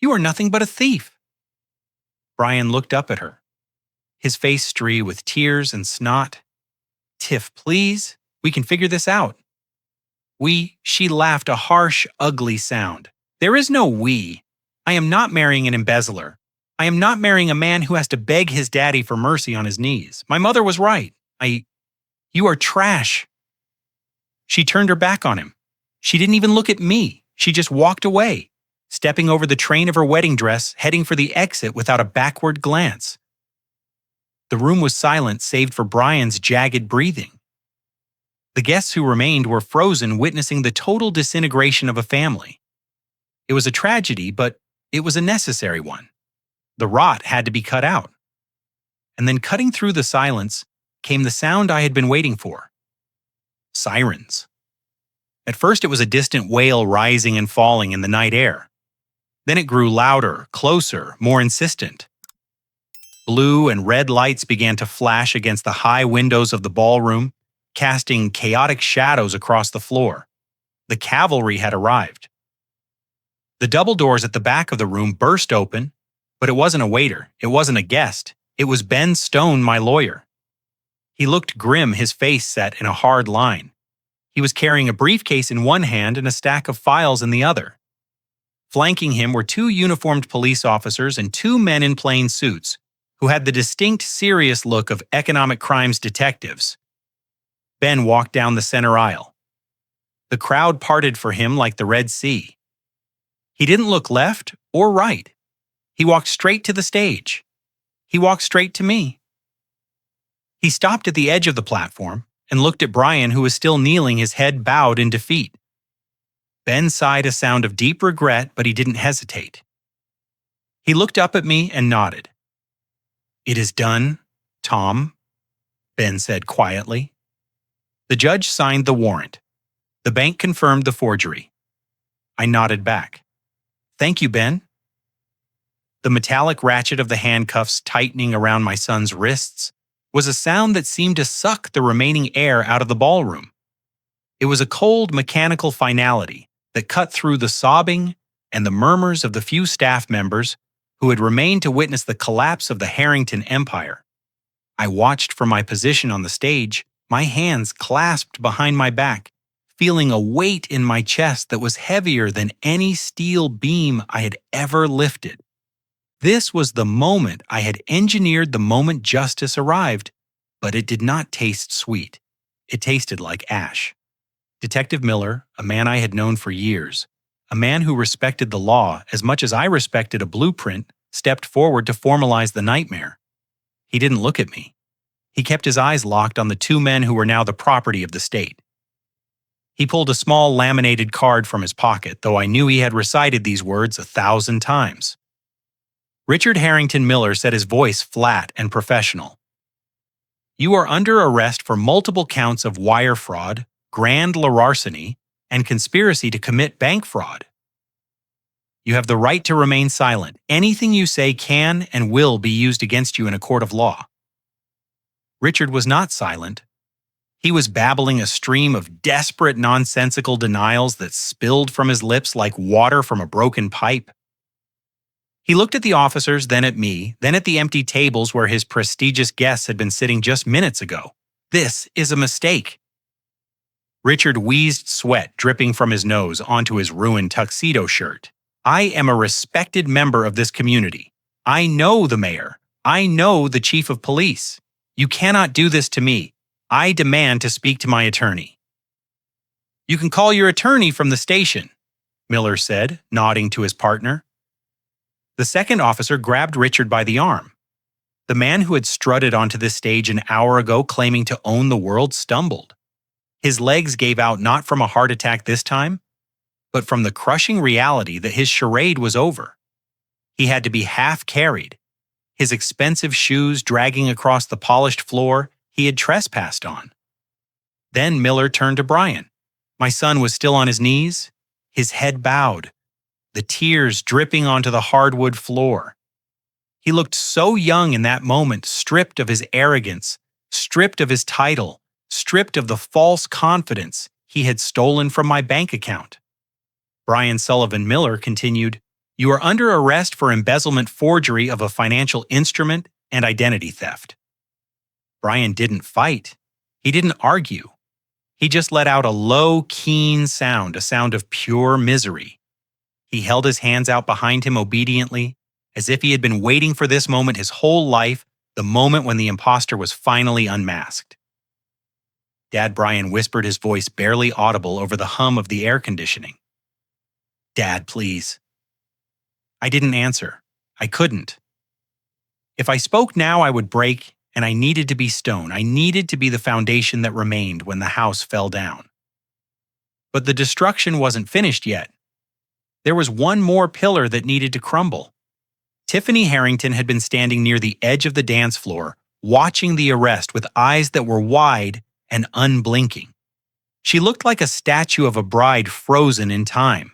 Speaker 1: You are nothing but a thief. Brian looked up at her, his face streaked with tears and snot. Tiff, please, we can figure this out. She laughed a harsh, ugly sound. There is no we. I am not marrying an embezzler. I am not marrying a man who has to beg his daddy for mercy on his knees. My mother was right. You are trash. She turned her back on him. She didn't even look at me. She just walked away, stepping over the train of her wedding dress, heading for the exit without a backward glance. The room was silent save for Brian's jagged breathing. The guests who remained were frozen, witnessing the total disintegration of a family. It was a tragedy, but it was a necessary one. The rot had to be cut out. And then cutting through the silence came the sound I had been waiting for. Sirens. At first it was a distant wail rising and falling in the night air. Then it grew louder, closer, more insistent. Blue and red lights began to flash against the high windows of the ballroom, casting chaotic shadows across the floor. The cavalry had arrived. The double doors at the back of the room burst open, but it wasn't a waiter, it wasn't a guest, it was Ben Stone, my lawyer. He looked grim, his face set in a hard line. He was carrying a briefcase in one hand and a stack of files in the other. Flanking him were two uniformed police officers and two men in plain suits, who had the distinct, serious look of economic crimes detectives. Ben walked down the center aisle. The crowd parted for him like the Red Sea. He didn't look left or right. He walked straight to the stage. He walked straight to me. He stopped at the edge of the platform and looked at Brian, who was still kneeling, his head bowed in defeat. Ben sighed a sound of deep regret, but he didn't hesitate. He looked up at me and nodded. It is done, Tom, Ben said quietly. The judge signed the warrant. The bank confirmed the forgery. I nodded back. Thank you, Ben. The metallic ratchet of the handcuffs tightening around my son's wrists was a sound that seemed to suck the remaining air out of the ballroom. It was a cold, mechanical finality that cut through the sobbing and the murmurs of the few staff members who had remained to witness the collapse of the Harrington Empire. I watched from my position on the stage, my hands clasped behind my back, feeling a weight in my chest that was heavier than any steel beam I had ever lifted. This was the moment I had engineered the moment justice arrived, but it did not taste sweet. It tasted like ash. Detective Miller, a man I had known for years, a man who respected the law as much as I respected a blueprint, stepped forward to formalize the nightmare. He didn't look at me. He kept his eyes locked on the two men who were now the property of the state. He pulled a small laminated card from his pocket, though I knew he had recited these words 1,000 times. Richard Harrington Miller said, his voice flat and professional. You are under arrest for multiple counts of wire fraud, grand larceny, and conspiracy to commit bank fraud. You have the right to remain silent. Anything you say can and will be used against you in a court of law. Richard was not silent. He was babbling a stream of desperate, nonsensical denials that spilled from his lips like water from a broken pipe. He looked at the officers, then at me, then at the empty tables where his prestigious guests had been sitting just minutes ago. This is a mistake. Richard wheezed sweat dripping from his nose onto his ruined tuxedo shirt. I am a respected member of this community. I know the mayor. I know the chief of police. You cannot do this to me. I demand to speak to my attorney. You can call your attorney from the station, Miller said, nodding to his partner. The second officer grabbed Richard by the arm. The man who had strutted onto this stage an hour ago claiming to own the world stumbled. His legs gave out not from a heart attack this time, but from the crushing reality that his charade was over. He had to be half carried, his expensive shoes dragging across the polished floor he had trespassed on. Then Miller turned to Brian. My son was still on his knees, his head bowed, the tears dripping onto the hardwood floor. He looked so young in that moment, stripped of his arrogance, stripped of his title, stripped of the false confidence he had stolen from my bank account. Brian Sullivan Miller continued, You are under arrest for embezzlement, forgery of a financial instrument, and identity theft. Brian didn't fight. He didn't argue. He just let out a low, keen sound, a sound of pure misery. He held his hands out behind him obediently, as if he had been waiting for this moment his whole life, the moment when the imposter was finally unmasked. Dad Brian whispered, his voice barely audible over the hum of the air conditioning. Dad, please. I didn't answer. I couldn't. If I spoke now, I would break, and I needed to be stone. I needed to be the foundation that remained when the house fell down. But the destruction wasn't finished yet. There was one more pillar that needed to crumble. Tiffany Harrington had been standing near the edge of the dance floor, watching the arrest with eyes that were wide and unblinking. She looked like a statue of a bride frozen in time.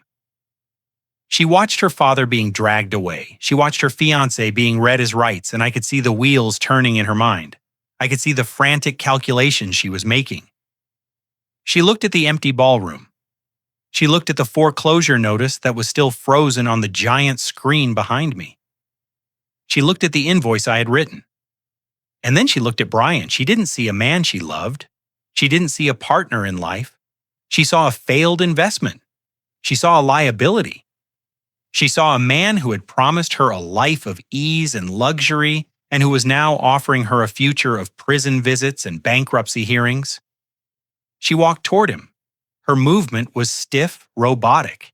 Speaker 1: She watched her father being dragged away. She watched her fiancé being read his rights, and I could see the wheels turning in her mind. I could see the frantic calculations she was making. She looked at the empty ballroom. She looked at the foreclosure notice that was still frozen on the giant screen behind me. She looked at the invoice I had written. And then she looked at Brian. She didn't see a man she loved. She didn't see a partner in life. She saw a failed investment. She saw a liability. She saw a man who had promised her a life of ease and luxury and who was now offering her a future of prison visits and bankruptcy hearings. She walked toward him. Her movement was stiff, robotic.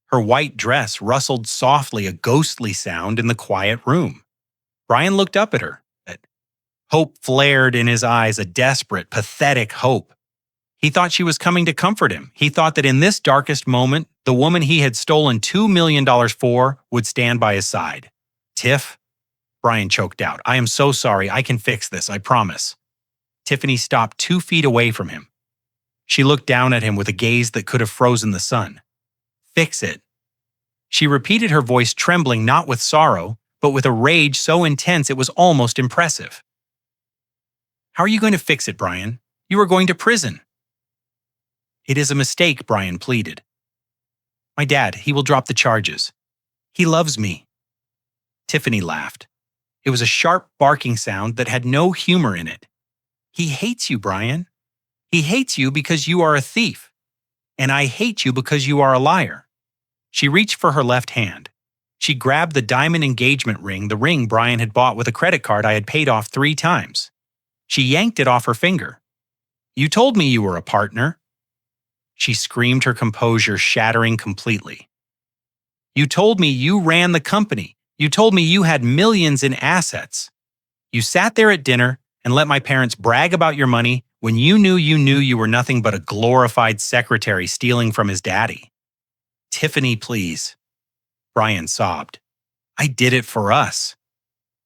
Speaker 1: Her white dress rustled softly, a ghostly sound in the quiet room. Brian looked up at her. Hope flared in his eyes, a desperate, pathetic hope. He thought she was coming to comfort him. He thought that in this darkest moment, the woman he had stolen $2 million for would stand by his side. Tiff? Brian choked out. I am so sorry. I can fix this, I promise. Tiffany stopped 2 feet away from him. She looked down at him with a gaze that could have frozen the sun. Fix it. She repeated, her voice trembling not with sorrow, but with a rage so intense it was almost impressive. How are you going to fix it, Brian? You are going to prison. It is a mistake, Brian pleaded. My dad, he will drop the charges. He loves me. Tiffany laughed. It was a sharp barking sound that had no humor in it. He hates you, Brian. He hates you because you are a thief. And I hate you because you are a liar. She reached for her left hand. She grabbed the diamond engagement ring, the ring Brian had bought with a credit card I had paid off 3 times. She yanked it off her finger. You told me you were a partner. She screamed, her composure shattering completely. You told me you ran the company. You told me you had millions in assets. You sat there at dinner and let my parents brag about your money when you knew you were nothing but a glorified secretary stealing from his daddy. Tiffany, please. Brian sobbed. I did it for us.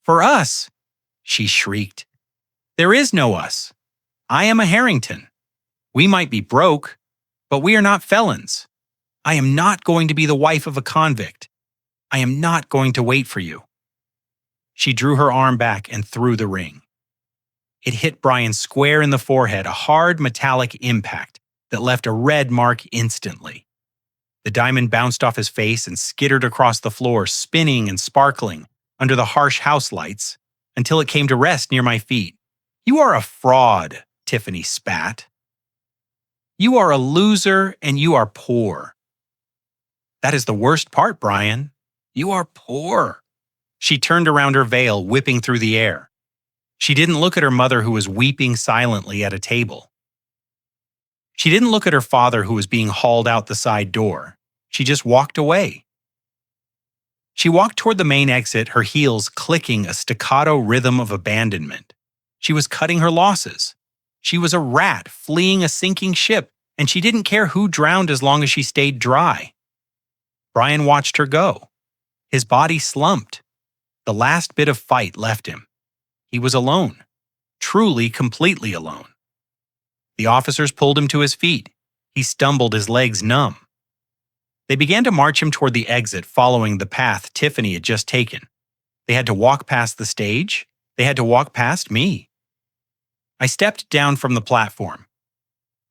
Speaker 1: For us, she shrieked. There is no us. I am a Harrington. We might be broke, but we are not felons. I am not going to be the wife of a convict. I am not going to wait for you. She drew her arm back and threw the ring. It hit Brian square in the forehead, a hard metallic impact that left a red mark instantly. The diamond bounced off his face and skittered across the floor, spinning and sparkling under the harsh house lights until it came to rest near my feet. You are a fraud, Tiffany spat. You are a loser and you are poor. That is the worst part, Brian. You are poor. She turned around her veil, whipping through the air. She didn't look at her mother, who was weeping silently at a table. She didn't look at her father, who was being hauled out the side door. She just walked away. She walked toward the main exit, her heels clicking a staccato rhythm of abandonment. She was cutting her losses. She was a rat fleeing a sinking ship, and she didn't care who drowned as long as she stayed dry. Brian watched her go. His body slumped. The last bit of fight left him. He was alone. Truly, completely alone. The officers pulled him to his feet. He stumbled, his legs numb. They began to march him toward the exit, following the path Tiffany had just taken. They had to walk past the stage. They had to walk past me. I stepped down from the platform.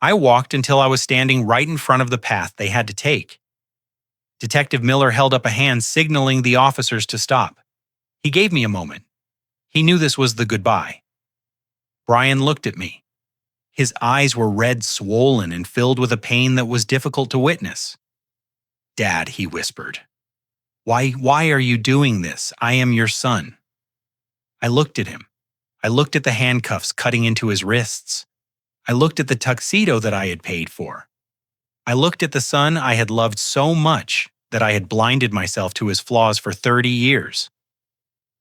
Speaker 1: I walked until I was standing right in front of the path they had to take. Detective Miller held up a hand, signaling the officers to stop. He gave me a moment. He knew this was the goodbye. Brian looked at me. His eyes were red, swollen, and filled with a pain that was difficult to witness. Dad, he whispered. Why are you doing this? I am your son. I looked at him. I looked at the handcuffs cutting into his wrists. I looked at the tuxedo that I had paid for. I looked at the son I had loved so much that I had blinded myself to his flaws for 30 years.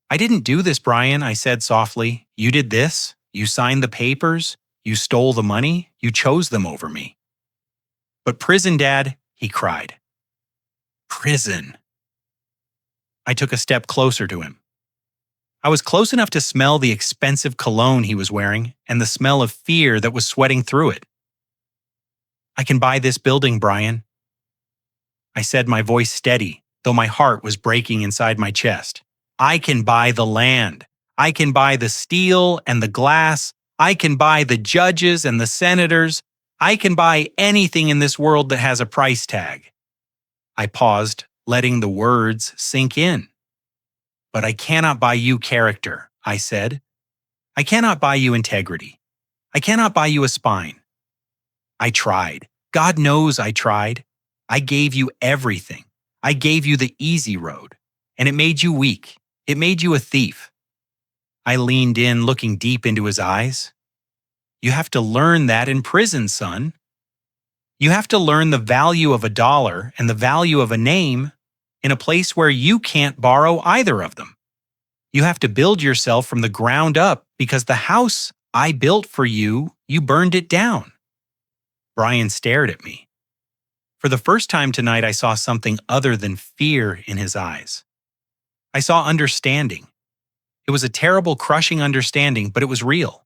Speaker 1: I didn't do this, Brian, I said softly. You did this. You signed the papers. You stole the money. You chose them over me. But prison, Dad, he cried. Prison. I took a step closer to him. I was close enough to smell the expensive cologne he was wearing and the smell of fear that was sweating through it. I can buy this building, Brian. I said, my voice steady, though my heart was breaking inside my chest. I can buy the land. I can buy the steel and the glass. I can buy the judges and the senators. I can buy anything in this world that has a price tag. I paused, letting the words sink in. But I cannot buy you character, I said. I cannot buy you integrity. I cannot buy you a spine. I tried. God knows I tried. I gave you everything. I gave you the easy road. And it made you weak. It made you a thief. I leaned in, looking deep into his eyes. You have to learn that in prison, son. You have to learn the value of $1 and the value of a name in a place where you can't borrow either of them. You have to build yourself from the ground up because the house I built for you, you burned it down. Brian stared at me. For the first time tonight, I saw something other than fear in his eyes. I saw understanding. It was a terrible, crushing understanding, but it was real.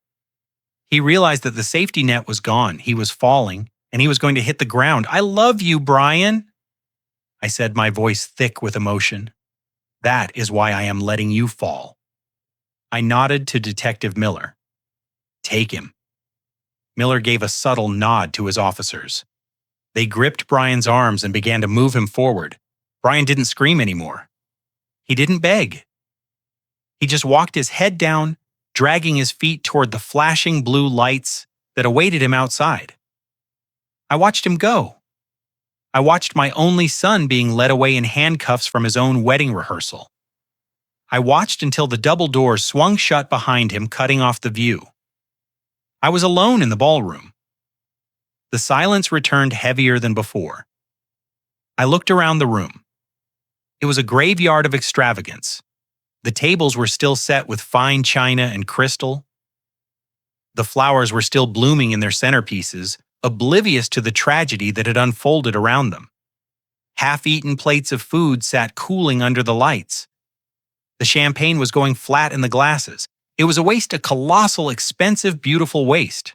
Speaker 1: He realized that the safety net was gone. He was falling, and he was going to hit the ground. I love you, Brian, I said, my voice thick with emotion. That is why I am letting you fall. I nodded to Detective Miller. Take him. Miller gave a subtle nod to his officers. They gripped Brian's arms and began to move him forward. Brian didn't scream anymore. He didn't beg. He just walked his head down, dragging his feet toward the flashing blue lights that awaited him outside. I watched him go. I watched my only son being led away in handcuffs from his own wedding rehearsal. I watched until the double doors swung shut behind him, cutting off the view. I was alone in the ballroom. The silence returned heavier than before. I looked around the room. It was a graveyard of extravagance. The tables were still set with fine china and crystal. The flowers were still blooming in their centerpieces, oblivious to the tragedy that had unfolded around them. Half-eaten plates of food sat cooling under the lights. The champagne was going flat in the glasses. It was a waste, a colossal, expensive, beautiful waste.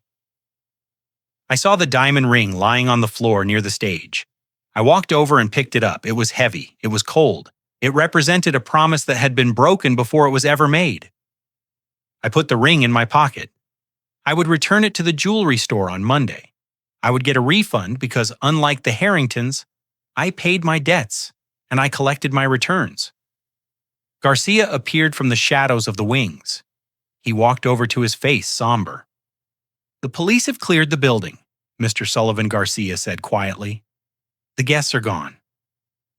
Speaker 1: I saw the diamond ring lying on the floor near the stage. I walked over and picked it up. It was heavy. It was cold. It represented a promise that had been broken before it was ever made. I put the ring in my pocket. I would return it to the jewelry store on Monday. I would get a refund because, unlike the Harringtons, I paid my debts and I collected my returns. Garcia appeared from the shadows of the wings. He walked over to his face, somber. "The police have cleared the building," Mr. Sullivan Garcia said quietly. "The guests are gone.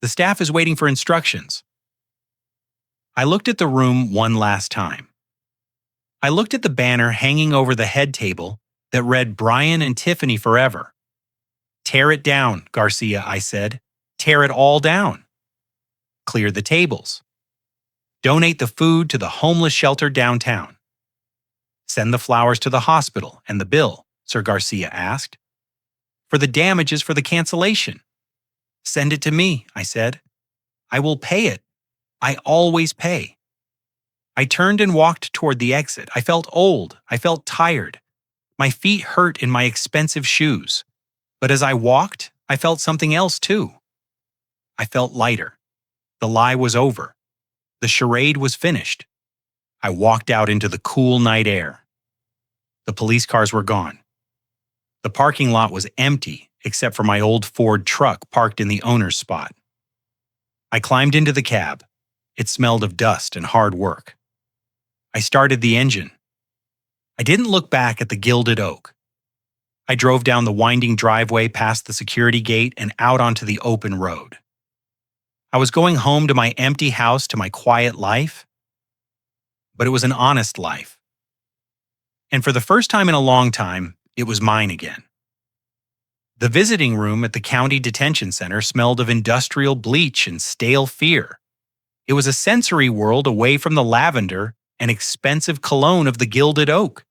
Speaker 1: The staff is waiting for instructions." I looked at the room one last time. I looked at the banner hanging over the head table that read Brian and Tiffany forever. "Tear it down," Garcia, I said. "Tear it all down. Clear the tables. Donate the food to the homeless shelter downtown. Send the flowers to the hospital and the bill," Sir Garcia asked. "For the damages for the cancellation." "Send it to me," I said. "I will pay it. I always pay." I turned and walked toward the exit. I felt old. I felt tired. My feet hurt in my expensive shoes. But as I walked, I felt something else too. I felt lighter. The lie was over. The charade was finished. I walked out into the cool night air. The police cars were gone. The parking lot was empty except for my old Ford truck parked in the owner's spot. I climbed into the cab. It smelled of dust and hard work. I started the engine. I didn't look back at the gilded oak. I drove down the winding driveway past the security gate and out onto the open road. I was going home to my empty house, to my quiet life. But it was an honest life. And for the first time in a long time, it was mine again. The visiting room at the county detention center smelled of industrial bleach and stale fear. It was a sensory world away from the lavender and expensive cologne of the gilded oak.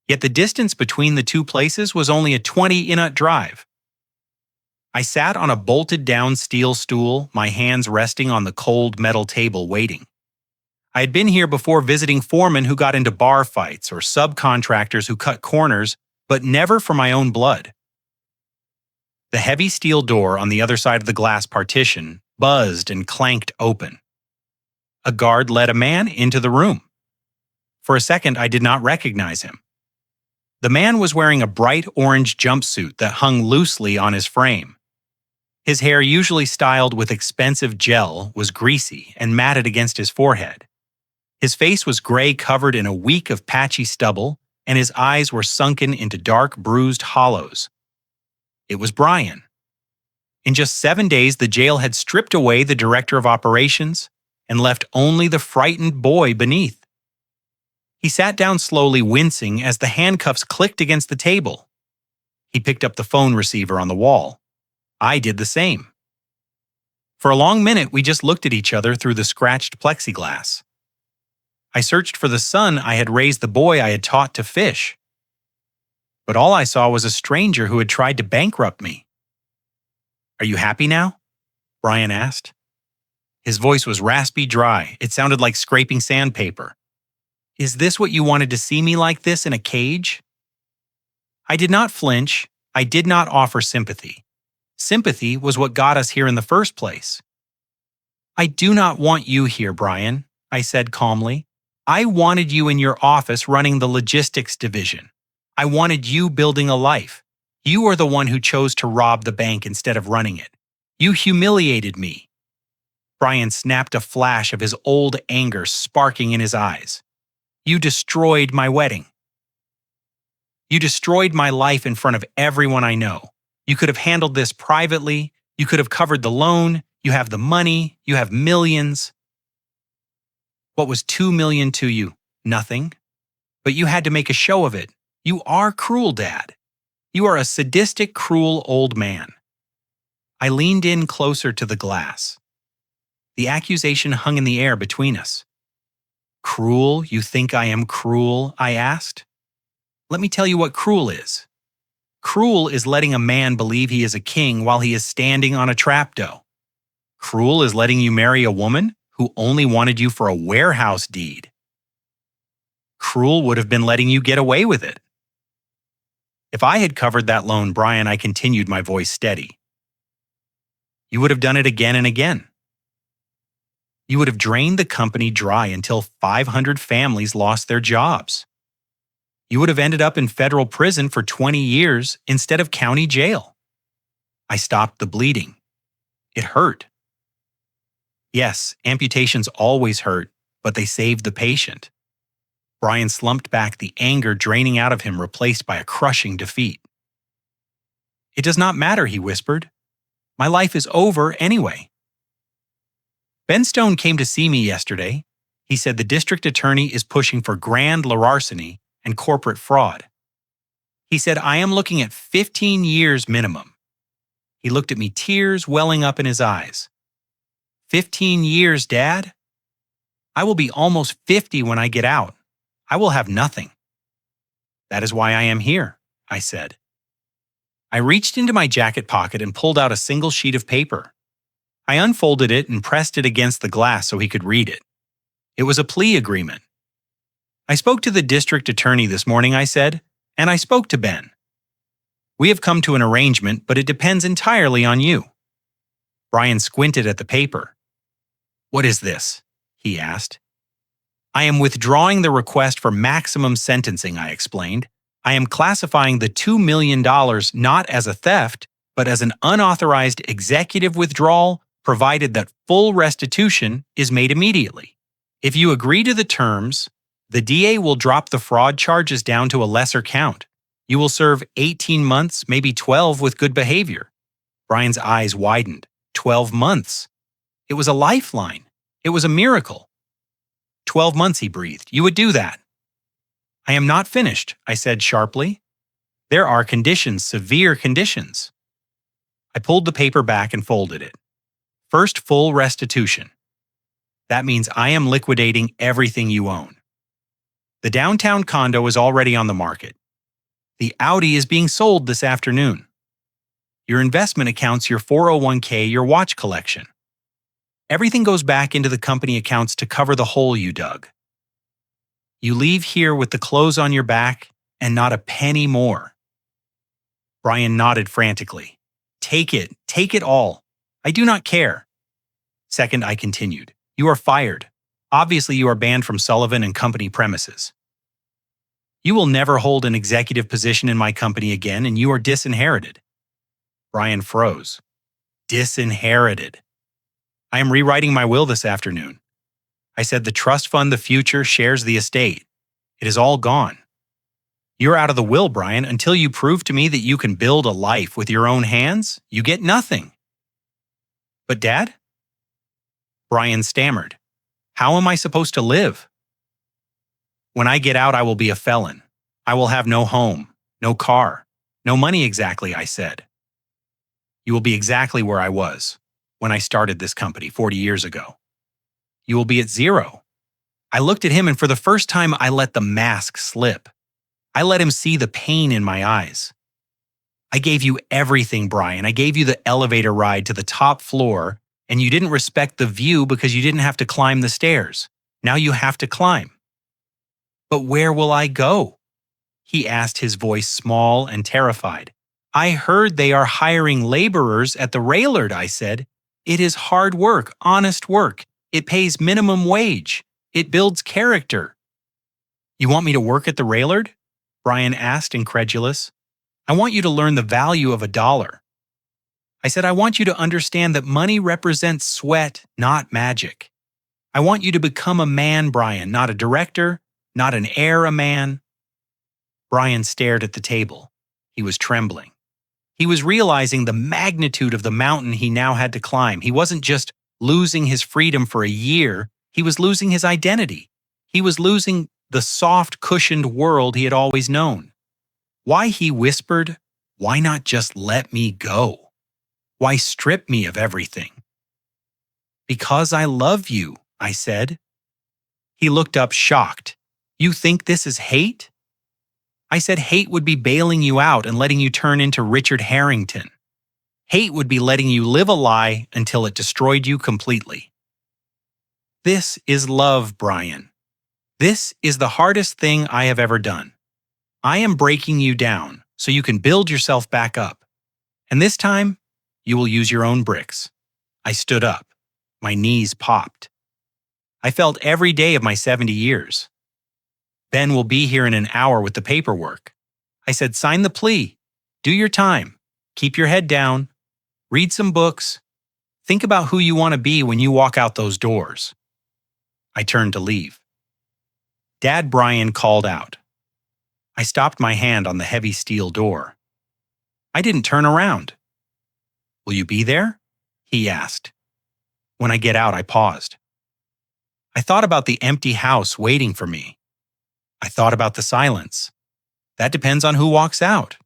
Speaker 1: Yet the distance between the two places was only a 20-minute drive. I sat on a bolted-down steel stool, my hands resting on the cold metal table waiting. I had been here before visiting foremen who got into bar fights or subcontractors who cut corners, but never for my own blood. The heavy steel door on the other side of the glass partition buzzed and clanked open. A guard led a man into the room. For a second, I did not recognize him. The man was wearing a bright orange jumpsuit that hung loosely on his frame. His hair, usually styled with expensive gel, was greasy and matted against his forehead. His face was gray, covered in a week of patchy stubble, and his eyes were sunken into dark, bruised hollows. It was Brian. In just 7 days, the jail had stripped away the director of operations and left only the frightened boy beneath. He sat down slowly, wincing as the handcuffs clicked against the table. He picked up the phone receiver on the wall. I did the same. For a long minute, we just looked at each other through the scratched plexiglass. I searched for the son I had raised, the boy I had taught to fish. But all I saw was a stranger who had tried to bankrupt me. "Are you happy now?" Brian asked. His voice was raspy, dry. It sounded like scraping sandpaper. "Is this what you wanted to see me like this in a cage?" I did not flinch. I did not offer sympathy. Sympathy was what got us here in the first place. "I do not want you here, Brian," I said calmly. "I wanted you in your office running the logistics division. I wanted you building a life. You are the one who chose to rob the bank instead of running it. You humiliated me." Brian snapped a flash of his old anger sparking in his eyes. You destroyed my wedding. You destroyed my life in front of everyone I know. You could have handled this privately. You could have covered the loan. You have the money. You have millions. What was $2 million to you? Nothing. But you had to make a show of it. You are cruel, Dad. You are a sadistic, cruel old man. I leaned in closer to the glass. The accusation hung in the air between us. Cruel? You think I am cruel? I asked. Let me tell you what cruel is. Cruel is letting a man believe he is a king while he is standing on a trapdoor. Cruel is letting you marry a woman who only wanted you for a warehouse deed. Cruel would have been letting you get away with it. If I had covered that loan, Brian, I continued, my voice steady. You would have done it again and again. You would have drained the company dry until 500 families lost their jobs. You would have ended up in federal prison for 20 years instead of county jail. I stopped the bleeding. It hurt. Yes, amputations always hurt, but they saved the patient. Brian slumped back, the anger draining out of him, replaced by a crushing defeat. It does not matter, he whispered. My life is over anyway. Ben Stone came to see me yesterday. He said the district attorney is pushing for grand larceny and corporate fraud. He said, I am looking at 15 years minimum. He looked at me, tears welling up in his eyes. 15 years, Dad? I will be almost 50 when I get out. I will have nothing. That is why I am here, I said. I reached into my jacket pocket and pulled out a single sheet of paper. I unfolded it and pressed it against the glass so he could read it. It was a plea agreement. I spoke to the district attorney this morning, I said, and I spoke to Ben. We have come to an arrangement, but it depends entirely on you. Brian squinted at the paper. What is this? He asked. I am withdrawing the request for maximum sentencing, I explained. I am classifying the $2 million not as a theft, but as an unauthorized executive withdrawal, provided that full restitution is made immediately. If you agree to the terms, the DA will drop the fraud charges down to a lesser count. You will serve 18 months, maybe 12 with good behavior. Brian's eyes widened. 12 months. It was a lifeline. It was a miracle. 12 months, he breathed. You would do that. I am not finished, I said sharply. There are conditions, severe conditions. I pulled the paper back and folded it. First, full restitution. That means I am liquidating everything you own. The downtown condo is already on the market. The Audi is being sold this afternoon. Your investment accounts, your 401k, your watch collection. Everything goes back into the company accounts to cover the hole you dug. You leave here with the clothes on your back and not a penny more. Brian nodded frantically. Take it all. I do not care. Second, I continued. You are fired. Obviously, you are banned from Sullivan and Company premises. You will never hold an executive position in my company again, and you are disinherited. Brian froze. Disinherited. I am rewriting my will this afternoon. I said the trust fund, the future, shares the estate. It is all gone. You're out of the will, Brian. Until you prove to me that you can build a life with your own hands, you get nothing. But Dad? Brian stammered. How am I supposed to live? When I get out, I will be a felon. I will have no home, no car, no money exactly, I said. You will be exactly where I was when I started this company 40 years ago. You will be at zero. I looked at him, and for the first time, I let the mask slip. I let him see the pain in my eyes. I gave you everything, Brian. I gave you the elevator ride to the top floor, and you didn't respect the view because you didn't have to climb the stairs. Now you have to climb. But where will I go? He asked, his voice small and terrified. I heard they are hiring laborers at the Railard, I said. It is hard work, honest work. It pays minimum wage. It builds character. You want me to work at the Railard? Brian asked, incredulous. I want you to learn the value of $1. I said, I want you to understand that money represents sweat, not magic. I want you to become a man, Brian, not a director, not an heir, a man. Brian stared at the table. He was trembling. He was realizing the magnitude of the mountain he now had to climb. He wasn't just losing his freedom for a year, he was losing his identity. He was losing the soft, cushioned world he had always known. Why, he whispered, why not just let me go? Why strip me of everything? Because I love you, I said. He looked up shocked. You think this is hate? I said hate would be bailing you out and letting you turn into Richard Harrington. Hate would be letting you live a lie until it destroyed you completely. This is love, Brian. This is the hardest thing I have ever done. I am breaking you down so you can build yourself back up. And this time, you will use your own bricks. I stood up. My knees popped. I felt every day of my 70 years. Ben will be here in an hour with the paperwork. I said, sign the plea. Do your time. Keep your head down. Read some books. Think about who you want to be when you walk out those doors. I turned to leave. Dad Brian called out. I stopped my hand on the heavy steel door. I didn't turn around. Will you be there? He asked. When I get out, I paused. I thought about the empty house waiting for me. I thought about the silence. That depends on who walks out.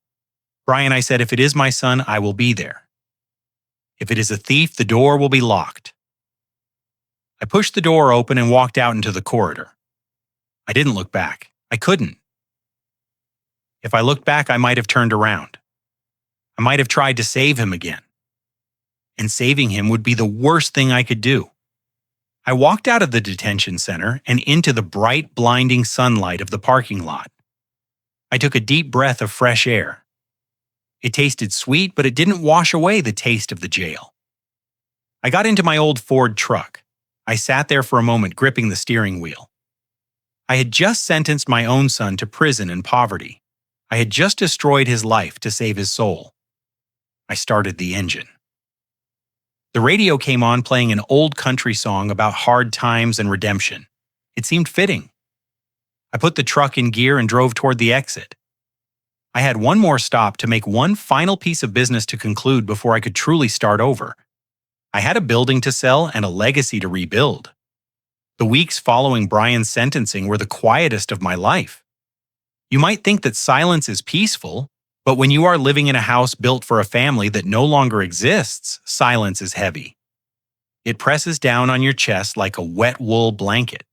Speaker 1: Brian, I said, if it is my son, I will be there. If it is a thief, the door will be locked. I pushed the door open and walked out into the corridor. I didn't look back. I couldn't. If I looked back, I might have turned around. I might have tried to save him again. And saving him would be the worst thing I could do. I walked out of the detention center and into the bright, blinding sunlight of the parking lot. I took a deep breath of fresh air. It tasted sweet, but it didn't wash away the taste of the jail. I got into my old Ford truck. I sat there for a moment, gripping the steering wheel. I had just sentenced my own son to prison and poverty. I had just destroyed his life to save his soul. I started the engine. The radio came on playing an old country song about hard times and redemption. It seemed fitting. I put the truck in gear and drove toward the exit. I had one more stop to make, one final piece of business to conclude before I could truly start over. I had a building to sell and a legacy to rebuild. The weeks following Brian's sentencing were the quietest of my life. You might think that silence is peaceful, but when you are living in a house built for a family that no longer exists, silence is heavy. It presses down on your chest like a wet wool blanket.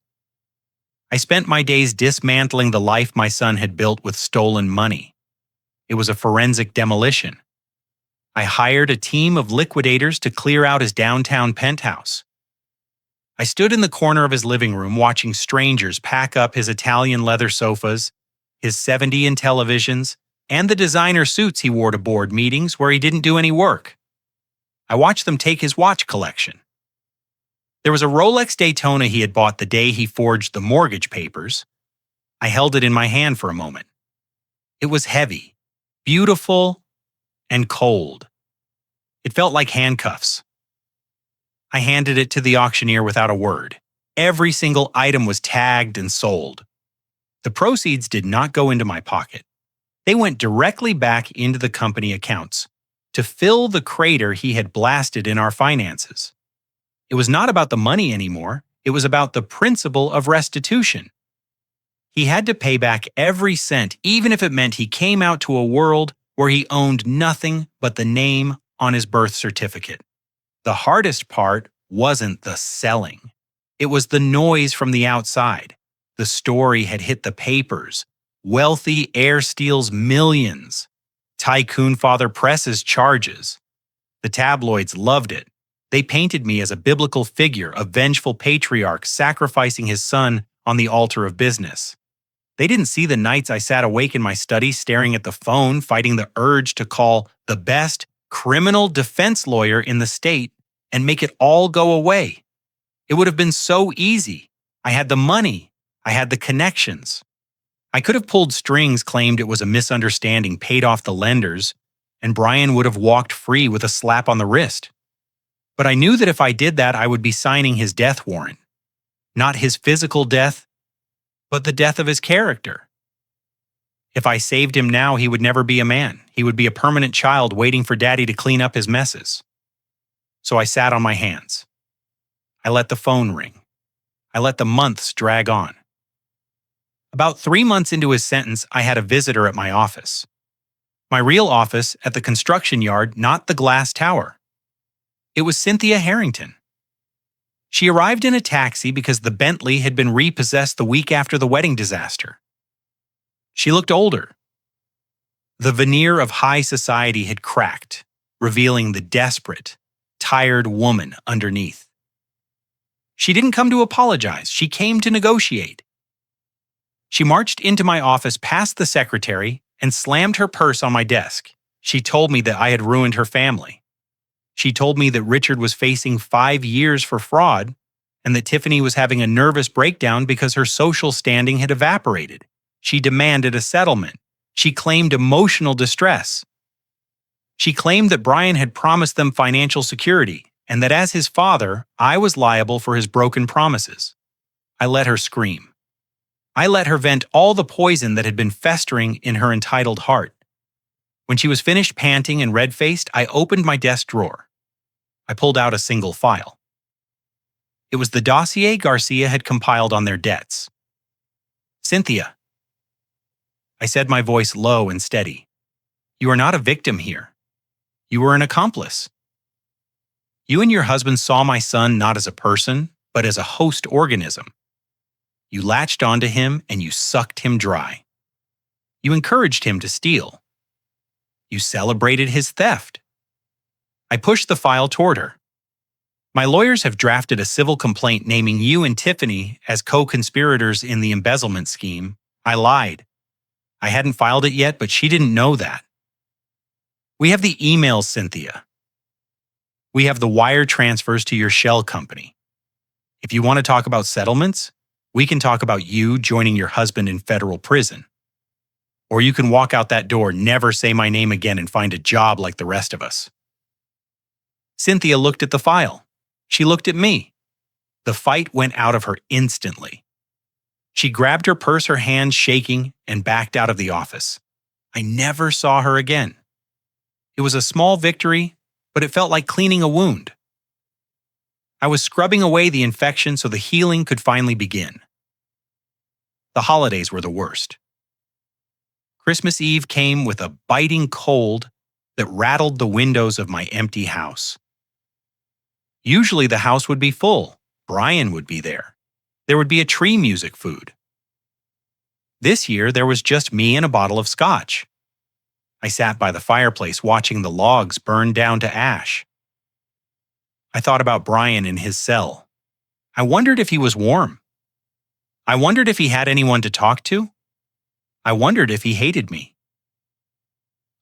Speaker 1: I spent my days dismantling the life my son had built with stolen money. It was a forensic demolition. I hired a team of liquidators to clear out his downtown penthouse. I stood in the corner of his living room watching strangers pack up his Italian leather sofas, his 70-inch televisions, and the designer suits he wore to board meetings where he didn't do any work. I watched them take his watch collection. There was a Rolex Daytona he had bought the day he forged the mortgage papers. I held it in my hand for a moment. It was heavy, beautiful, and cold. It felt like handcuffs. I handed it to the auctioneer without a word. Every single item was tagged and sold. The proceeds did not go into my pocket. They went directly back into the company accounts to fill the crater he had blasted in our finances. It was not about the money anymore. It was about the principle of restitution. He had to pay back every cent, even if it meant he came out to a world where he owned nothing but the name on his birth certificate. The hardest part wasn't the selling. It was the noise from the outside. The story had hit the papers. Wealthy heir steals millions. Tycoon father presses charges. The tabloids loved it. They painted me as a biblical figure, a vengeful patriarch sacrificing his son on the altar of business. They didn't see the nights I sat awake in my study staring at the phone, fighting the urge to call the best criminal defense lawyer in the state and make it all go away. It would have been so easy. I had the money. I had the connections. I could have pulled strings, claimed it was a misunderstanding, paid off the lenders, and Brian would have walked free with a slap on the wrist. But I knew that if I did that, I would be signing his death warrant. Not his physical death, but the death of his character. If I saved him now, he would never be a man. He would be a permanent child waiting for Daddy to clean up his messes. So I sat on my hands. I let the phone ring. I let the months drag on. About 3 months into his sentence, I had a visitor at my office. My real office at the construction yard, not the glass tower. It was Cynthia Harrington. She arrived in a taxi because the Bentley had been repossessed the week after the wedding disaster. She looked older. The veneer of high society had cracked, revealing the desperate, tired woman underneath. She didn't come to apologize. She came to negotiate. She marched into my office past the secretary and slammed her purse on my desk. She told me that I had ruined her family. She told me that Richard was facing 5 years for fraud and that Tiffany was having a nervous breakdown because her social standing had evaporated. She demanded a settlement. She claimed emotional distress. She claimed that Brian had promised them financial security and that as his father, I was liable for his broken promises. I let her scream. I let her vent all the poison that had been festering in her entitled heart. When she was finished panting and red-faced, I opened my desk drawer. I pulled out a single file. It was the dossier Garcia had compiled on their debts. "Cynthia," I said, my voice low and steady, "you are not a victim here. You were an accomplice. You and your husband saw my son not as a person, but as a host organism. You latched onto him and you sucked him dry. You encouraged him to steal. You celebrated his theft." I pushed the file toward her. "My lawyers have drafted a civil complaint naming you and Tiffany as co-conspirators in the embezzlement scheme." I lied. I hadn't filed it yet, but she didn't know that. "We have the emails, Cynthia. We have the wire transfers to your shell company. If you want to talk about settlements, we can talk about you joining your husband in federal prison. Or you can walk out that door, never say my name again, and find a job like the rest of us." Cynthia looked at the file. She looked at me. The fight went out of her instantly. She grabbed her purse, her hands shaking, and backed out of the office. I never saw her again. It was a small victory, but it felt like cleaning a wound. I was scrubbing away the infection so the healing could finally begin. The holidays were the worst. Christmas Eve came with a biting cold that rattled the windows of my empty house. Usually the house would be full. Brian would be there. There would be a tree music food. This year there was just me and a bottle of scotch. I sat by the fireplace watching the logs burn down to ash. I thought about Brian in his cell. I wondered if he was warm. I wondered if he had anyone to talk to. I wondered if he hated me.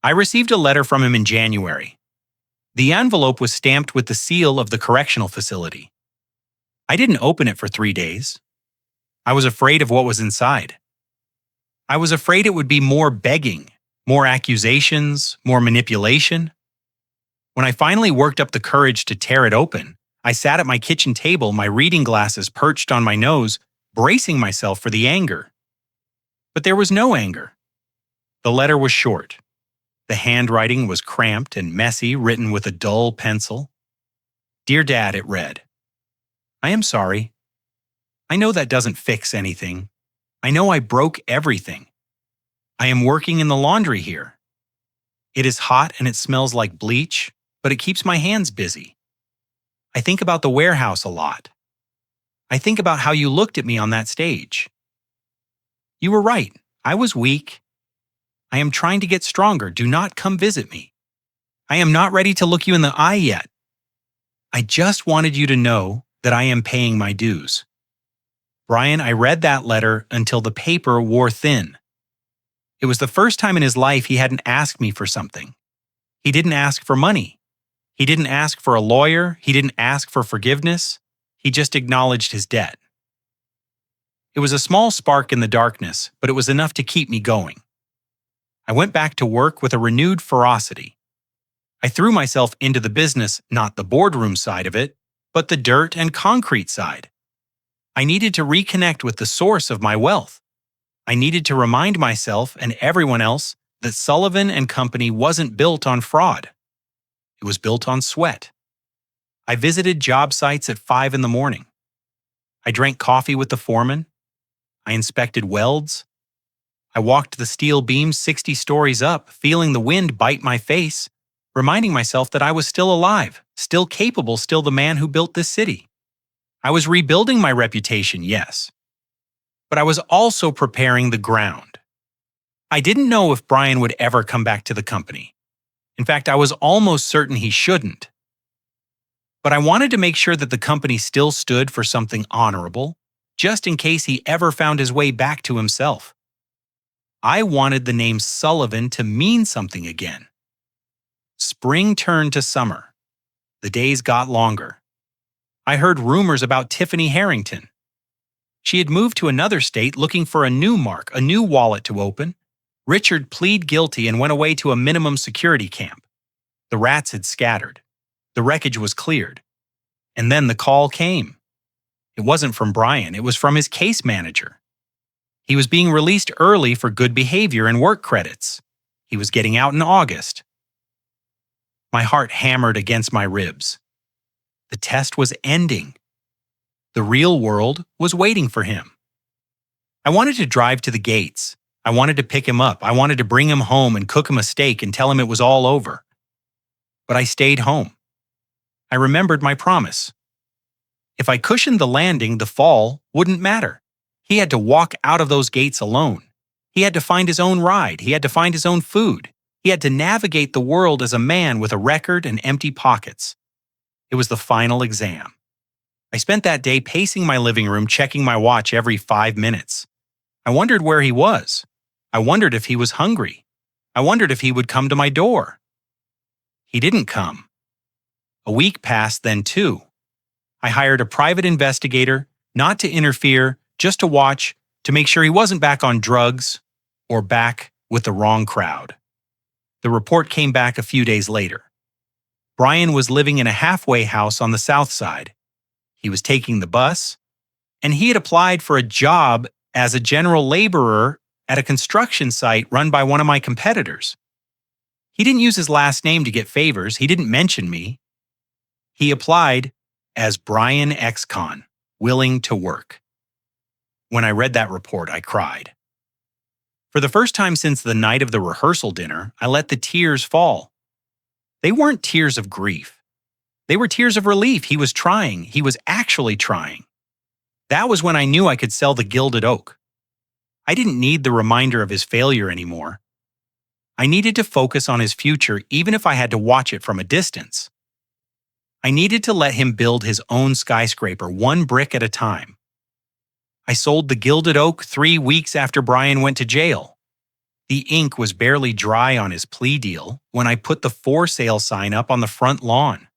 Speaker 1: I received a letter from him in January. The envelope was stamped with the seal of the correctional facility. I didn't open it for 3 days. I was afraid of what was inside. I was afraid it would be more begging, more accusations, more manipulation. When I finally worked up the courage to tear it open, I sat at my kitchen table, my reading glasses perched on my nose, bracing myself for the anger. But there was no anger. The letter was short. The handwriting was cramped and messy, written with a dull pencil. "Dear Dad," it read. "I am sorry. I know that doesn't fix anything. I know I broke everything. I am working in the laundry here. It is hot and it smells like bleach, but it keeps my hands busy. I think about the warehouse a lot. I think about how you looked at me on that stage. You were right. I was weak. I am trying to get stronger. Do not come visit me. I am not ready to look you in the eye yet. I just wanted you to know that I am paying my dues." Brian, I read that letter until the paper wore thin. It was the first time in his life he hadn't asked me for something. He didn't ask for money. He didn't ask for a lawyer. He didn't ask for forgiveness. He just acknowledged his debt. It was a small spark in the darkness, but it was enough to keep me going. I went back to work with a renewed ferocity. I threw myself into the business, not the boardroom side of it, but the dirt and concrete side. I needed to reconnect with the source of my wealth. I needed to remind myself and everyone else that Sullivan and Company wasn't built on fraud. It was built on sweat. I visited job sites at 5 in the morning. I drank coffee with the foreman. I inspected welds. I walked the steel beams 60 stories up, feeling the wind bite my face, reminding myself that I was still alive, still capable, still the man who built this city. I was rebuilding my reputation, yes, but I was also preparing the ground. I didn't know if Brian would ever come back to the company. In fact, I was almost certain he shouldn't. But I wanted to make sure that the company still stood for something honorable, just in case he ever found his way back to himself. I wanted the name Sullivan to mean something again. Spring turned to summer. The days got longer. I heard rumors about Tiffany Harrington. She had moved to another state looking for a new mark, a new wallet to open. Richard pleaded guilty and went away to a minimum security camp. The rats had scattered. The wreckage was cleared. And then the call came. It wasn't from Brian, it was from his case manager. He was being released early for good behavior and work credits. He was getting out in August. My heart hammered against my ribs. The test was ending. The real world was waiting for him. I wanted to drive to the gates. I wanted to pick him up. I wanted to bring him home and cook him a steak and tell him it was all over. But I stayed home. I remembered my promise. If I cushioned the landing, the fall wouldn't matter. He had to walk out of those gates alone. He had to find his own ride. He had to find his own food. He had to navigate the world as a man with a record and empty pockets. It was the final exam. I spent that day pacing my living room, checking my watch every 5 minutes. I wondered where he was. I wondered if he was hungry. I wondered if he would come to my door. He didn't come. A week passed, then 2. I hired a private investigator, not to interfere, just to watch, to make sure he wasn't back on drugs or back with the wrong crowd. The report came back a few days later. Brian was living in a halfway house on the south side. He was taking the bus, and he had applied for a job as a general laborer at a construction site run by one of my competitors. He didn't use his last name to get favors. He didn't mention me. He applied as Brian Xcon, willing to work. When I read that report, I cried. For the first time since the night of the rehearsal dinner, I let the tears fall. They weren't tears of grief. They were tears of relief. He was trying. He was actually trying. That was when I knew I could sell the Gilded Oak. I didn't need the reminder of his failure anymore. I needed to focus on his future, even if I had to watch it from a distance. I needed to let him build his own skyscraper, one brick at a time. I sold the Gilded Oak 3 weeks after Brian went to jail. The ink was barely dry on his plea deal when I put the for sale sign up on the front lawn.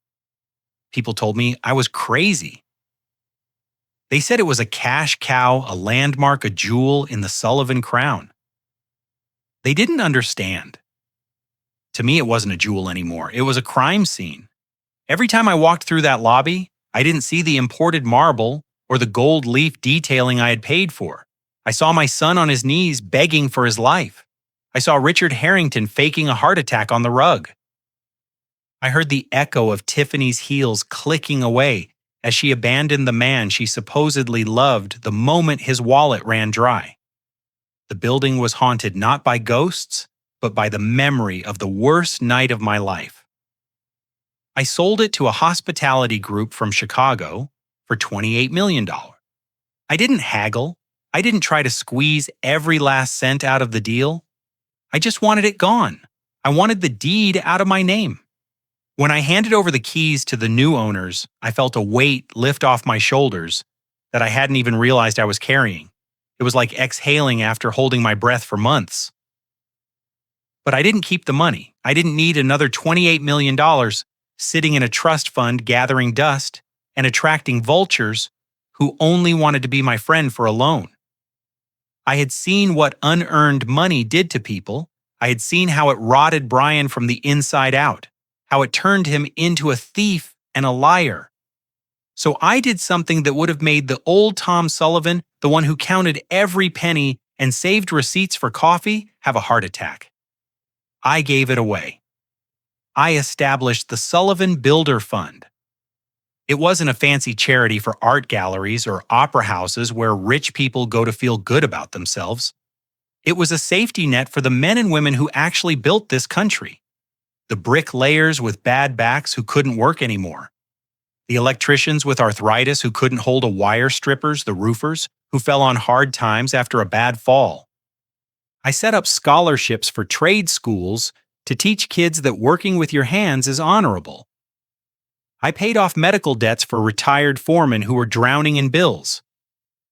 Speaker 1: People told me I was crazy. They said it was a cash cow, a landmark, a jewel in the Sullivan crown. They didn't understand. To me, it wasn't a jewel anymore. It was a crime scene. Every time I walked through that lobby, I didn't see the imported marble or the gold leaf detailing I had paid for. I saw my son on his knees begging for his life. I saw Richard Harrington faking a heart attack on the rug. I heard the echo of Tiffany's heels clicking away as she abandoned the man she supposedly loved the moment his wallet ran dry. The building was haunted not by ghosts, but by the memory of the worst night of my life. I sold it to a hospitality group from Chicago for $28 million. I didn't haggle. I didn't try to squeeze every last cent out of the deal. I just wanted it gone. I wanted the deed out of my name. When I handed over the keys to the new owners, I felt a weight lift off my shoulders that I hadn't even realized I was carrying. It was like exhaling after holding my breath for months. But I didn't keep the money. I didn't need another $28 million sitting in a trust fund gathering dust and attracting vultures who only wanted to be my friend for a loan. I had seen what unearned money did to people. I had seen how it rotted Brian from the inside out, how it turned him into a thief and a liar. So I did something that would have made the old Tom Sullivan, the one who counted every penny and saved receipts for coffee, have a heart attack. I gave it away. I established the Sullivan Builder Fund. It wasn't a fancy charity for art galleries or opera houses where rich people go to feel good about themselves. It was a safety net for the men and women who actually built this country. The bricklayers with bad backs who couldn't work anymore. The electricians with arthritis who couldn't hold a wire strippers, the roofers who fell on hard times after a bad fall. I set up scholarships for trade schools to teach kids that working with your hands is honorable. I paid off medical debts for retired foremen who were drowning in bills.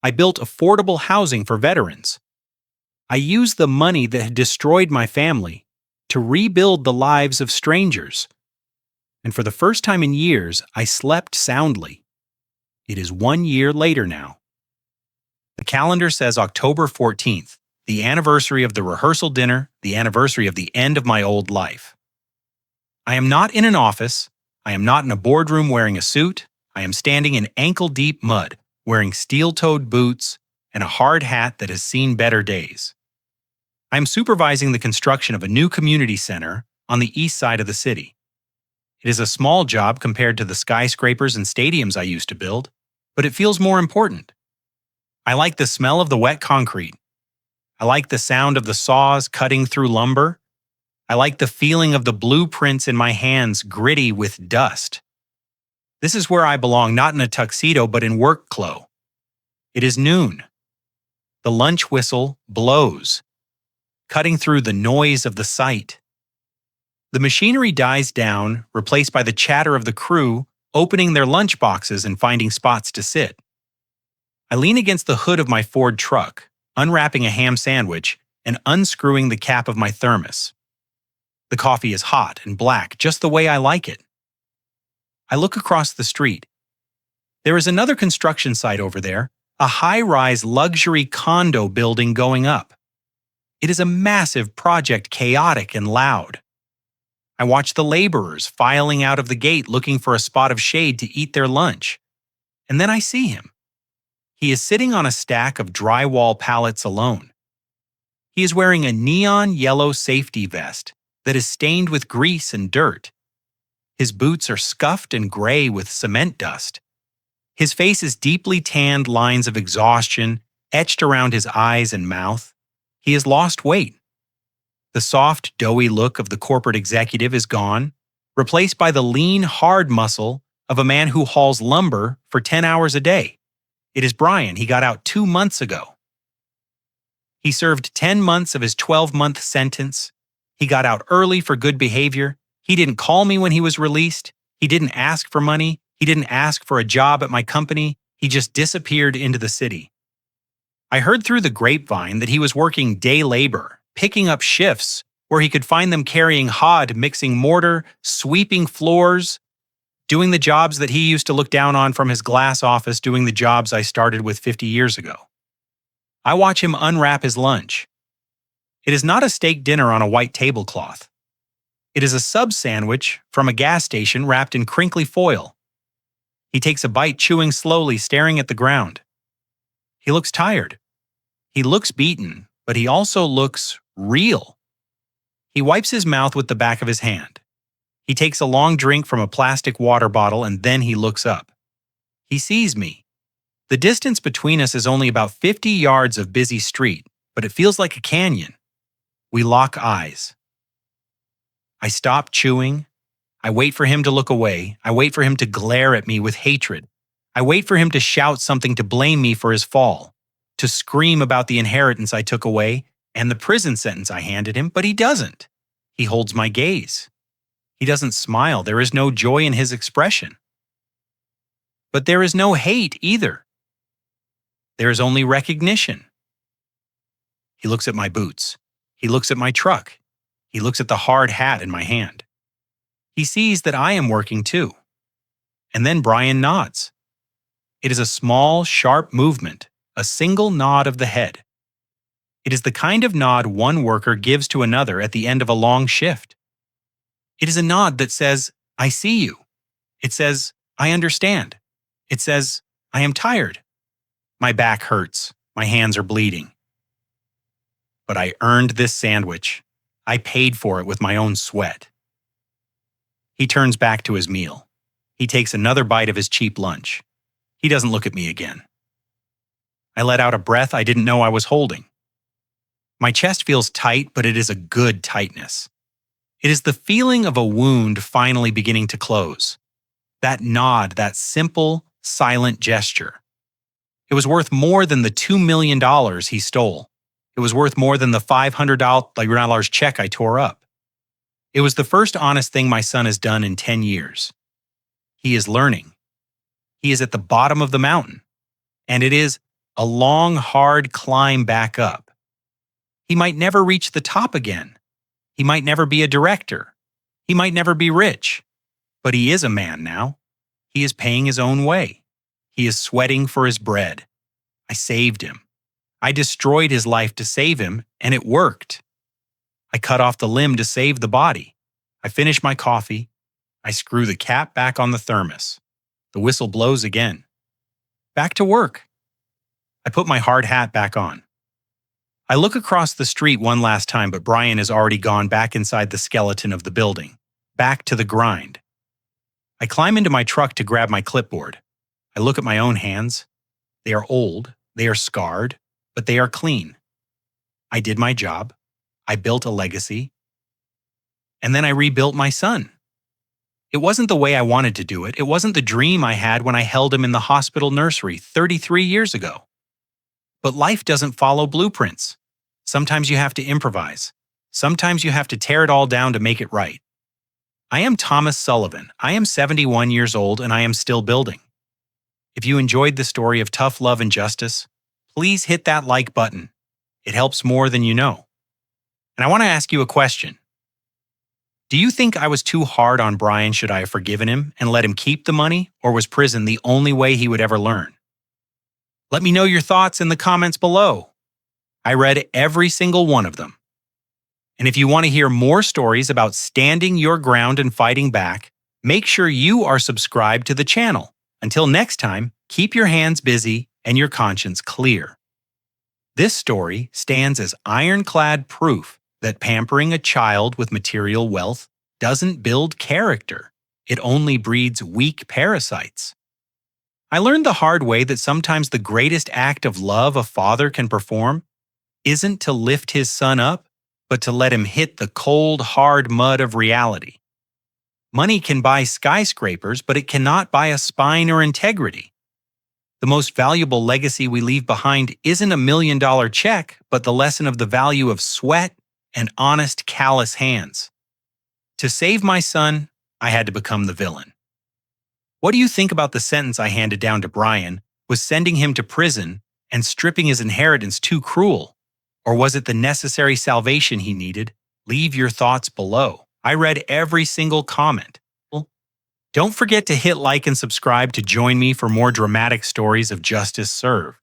Speaker 1: I built affordable housing for veterans. I used the money that had destroyed my family to rebuild the lives of strangers. And for the first time in years, I slept soundly. It is 1 year later now. The calendar says October 14th, the anniversary of the rehearsal dinner, the anniversary of the end of my old life. I am not in an office. I am not in a boardroom wearing a suit. I am standing in ankle-deep mud, wearing steel-toed boots and a hard hat that has seen better days. I am supervising the construction of a new community center on the east side of the city. It is a small job compared to the skyscrapers and stadiums I used to build, but it feels more important. I like the smell of the wet concrete. I like the sound of the saws cutting through lumber. I like the feeling of the blueprints in my hands gritty with dust. This is where I belong, not in a tuxedo, but in work clothes. It is noon. The lunch whistle blows, cutting through the noise of the site. The machinery dies down, replaced by the chatter of the crew opening their lunch boxes and finding spots to sit. I lean against the hood of my Ford truck, unwrapping a ham sandwich and unscrewing the cap of my thermos. The coffee is hot and black, just the way I like it. I look across the street. There is another construction site over there, a high-rise luxury condo building going up. It is a massive project, chaotic and loud. I watch the laborers filing out of the gate looking for a spot of shade to eat their lunch. And then I see him. He is sitting on a stack of drywall pallets alone. He is wearing a neon yellow safety vest that is stained with grease and dirt. His boots are scuffed and gray with cement dust. His face is deeply tanned lines of exhaustion etched around his eyes and mouth. He has lost weight. The soft, doughy look of the corporate executive is gone, replaced by the lean, hard muscle of a man who hauls lumber for 10 hours a day. It is Brian. He got out 2 months ago. He served 10 months of his 12-month sentence. He got out early for good behavior. He didn't call me when he was released. He didn't ask for money. He didn't ask for a job at my company. He just disappeared into the city. I heard through the grapevine that he was working day labor, picking up shifts where he could find them carrying hod, mixing mortar, sweeping floors, doing the jobs that he used to look down on from his glass office, doing the jobs I started with 50 years ago. I watch him unwrap his lunch. It is not a steak dinner on a white tablecloth. It is a sub sandwich from a gas station wrapped in crinkly foil. He takes a bite, chewing slowly, staring at the ground. He looks tired. He looks beaten, but he also looks real. He wipes his mouth with the back of his hand. He takes a long drink from a plastic water bottle and then he looks up. He sees me. The distance between us is only about 50 yards of busy street, but it feels like a canyon. We lock eyes. I stop chewing. I wait for him to look away. I wait for him to glare at me with hatred. I wait for him to shout something to blame me for his fall, to scream about the inheritance I took away and the prison sentence I handed him, but he doesn't. He holds my gaze. He doesn't smile. There is no joy in his expression. But there is no hate either. There is only recognition. He looks at my boots. He looks at my truck. He looks at the hard hat in my hand. He sees that I am working too. And then Brian nods. It is a small, sharp movement, a single nod of the head. It is the kind of nod one worker gives to another at the end of a long shift. It is a nod that says, I see you. It says, I understand. It says, I am tired. My back hurts. My hands are bleeding. But I earned this sandwich. I paid for it with my own sweat. He turns back to his meal. He takes another bite of his cheap lunch. He doesn't look at me again. I let out a breath I didn't know I was holding. My chest feels tight, but it is a good tightness. It is the feeling of a wound finally beginning to close. That nod, that simple, silent gesture. It was worth more than the $2 million he stole. It was worth more than the $500 check I tore up. It was the first honest thing my son has done in 10 years. He is learning. He is at the bottom of the mountain. And it is a long, hard climb back up. He might never reach the top again. He might never be a director. He might never be rich. But he is a man now. He is paying his own way. He is sweating for his bread. I saved him. I destroyed his life to save him, and it worked. I cut off the limb to save the body. I finish my coffee. I screw the cap back on the thermos. The whistle blows again. Back to work. I put my hard hat back on. I look across the street one last time, but Brian has already gone back inside the skeleton of the building, back to the grind. I climb into my truck to grab my clipboard. I look at my own hands. They are old, they are scarred, but they are clean. I did my job. I built a legacy. And then I rebuilt my son. It wasn't the way I wanted to do it. It wasn't the dream I had when I held him in the hospital nursery 33 years ago. But life doesn't follow blueprints. Sometimes you have to improvise. Sometimes you have to tear it all down to make it right. I am Thomas Sullivan. I am 71 years old and I am still building. If you enjoyed the story of tough love and justice, please hit that like button. It helps more than you know. And I want to ask you a question. Do you think I was too hard on Brian? Should I have forgiven him and let him keep the money, or was prison the only way he would ever learn? Let me know your thoughts in the comments below. I read every single one of them. And if you want to hear more stories about standing your ground and fighting back, make sure you are subscribed to the channel. Until next time, keep your hands busy and your conscience clear. This story stands as ironclad proof that pampering a child with material wealth doesn't build character. It only breeds weak parasites. I learned the hard way that sometimes the greatest act of love a father can perform isn't to lift his son up, but to let him hit the cold, hard mud of reality. Money can buy skyscrapers, but it cannot buy a spine or integrity. The most valuable legacy we leave behind isn't a $1 million check, but the lesson of the value of sweat and honest, callous hands. To save my son, I had to become the villain. What do you think about the sentence I handed down to Brian? Was sending him to prison and stripping his inheritance too cruel? Or was it the necessary salvation he needed? Leave your thoughts below. I read every single comment. Don't forget to hit like and subscribe to join me for more dramatic stories of justice served.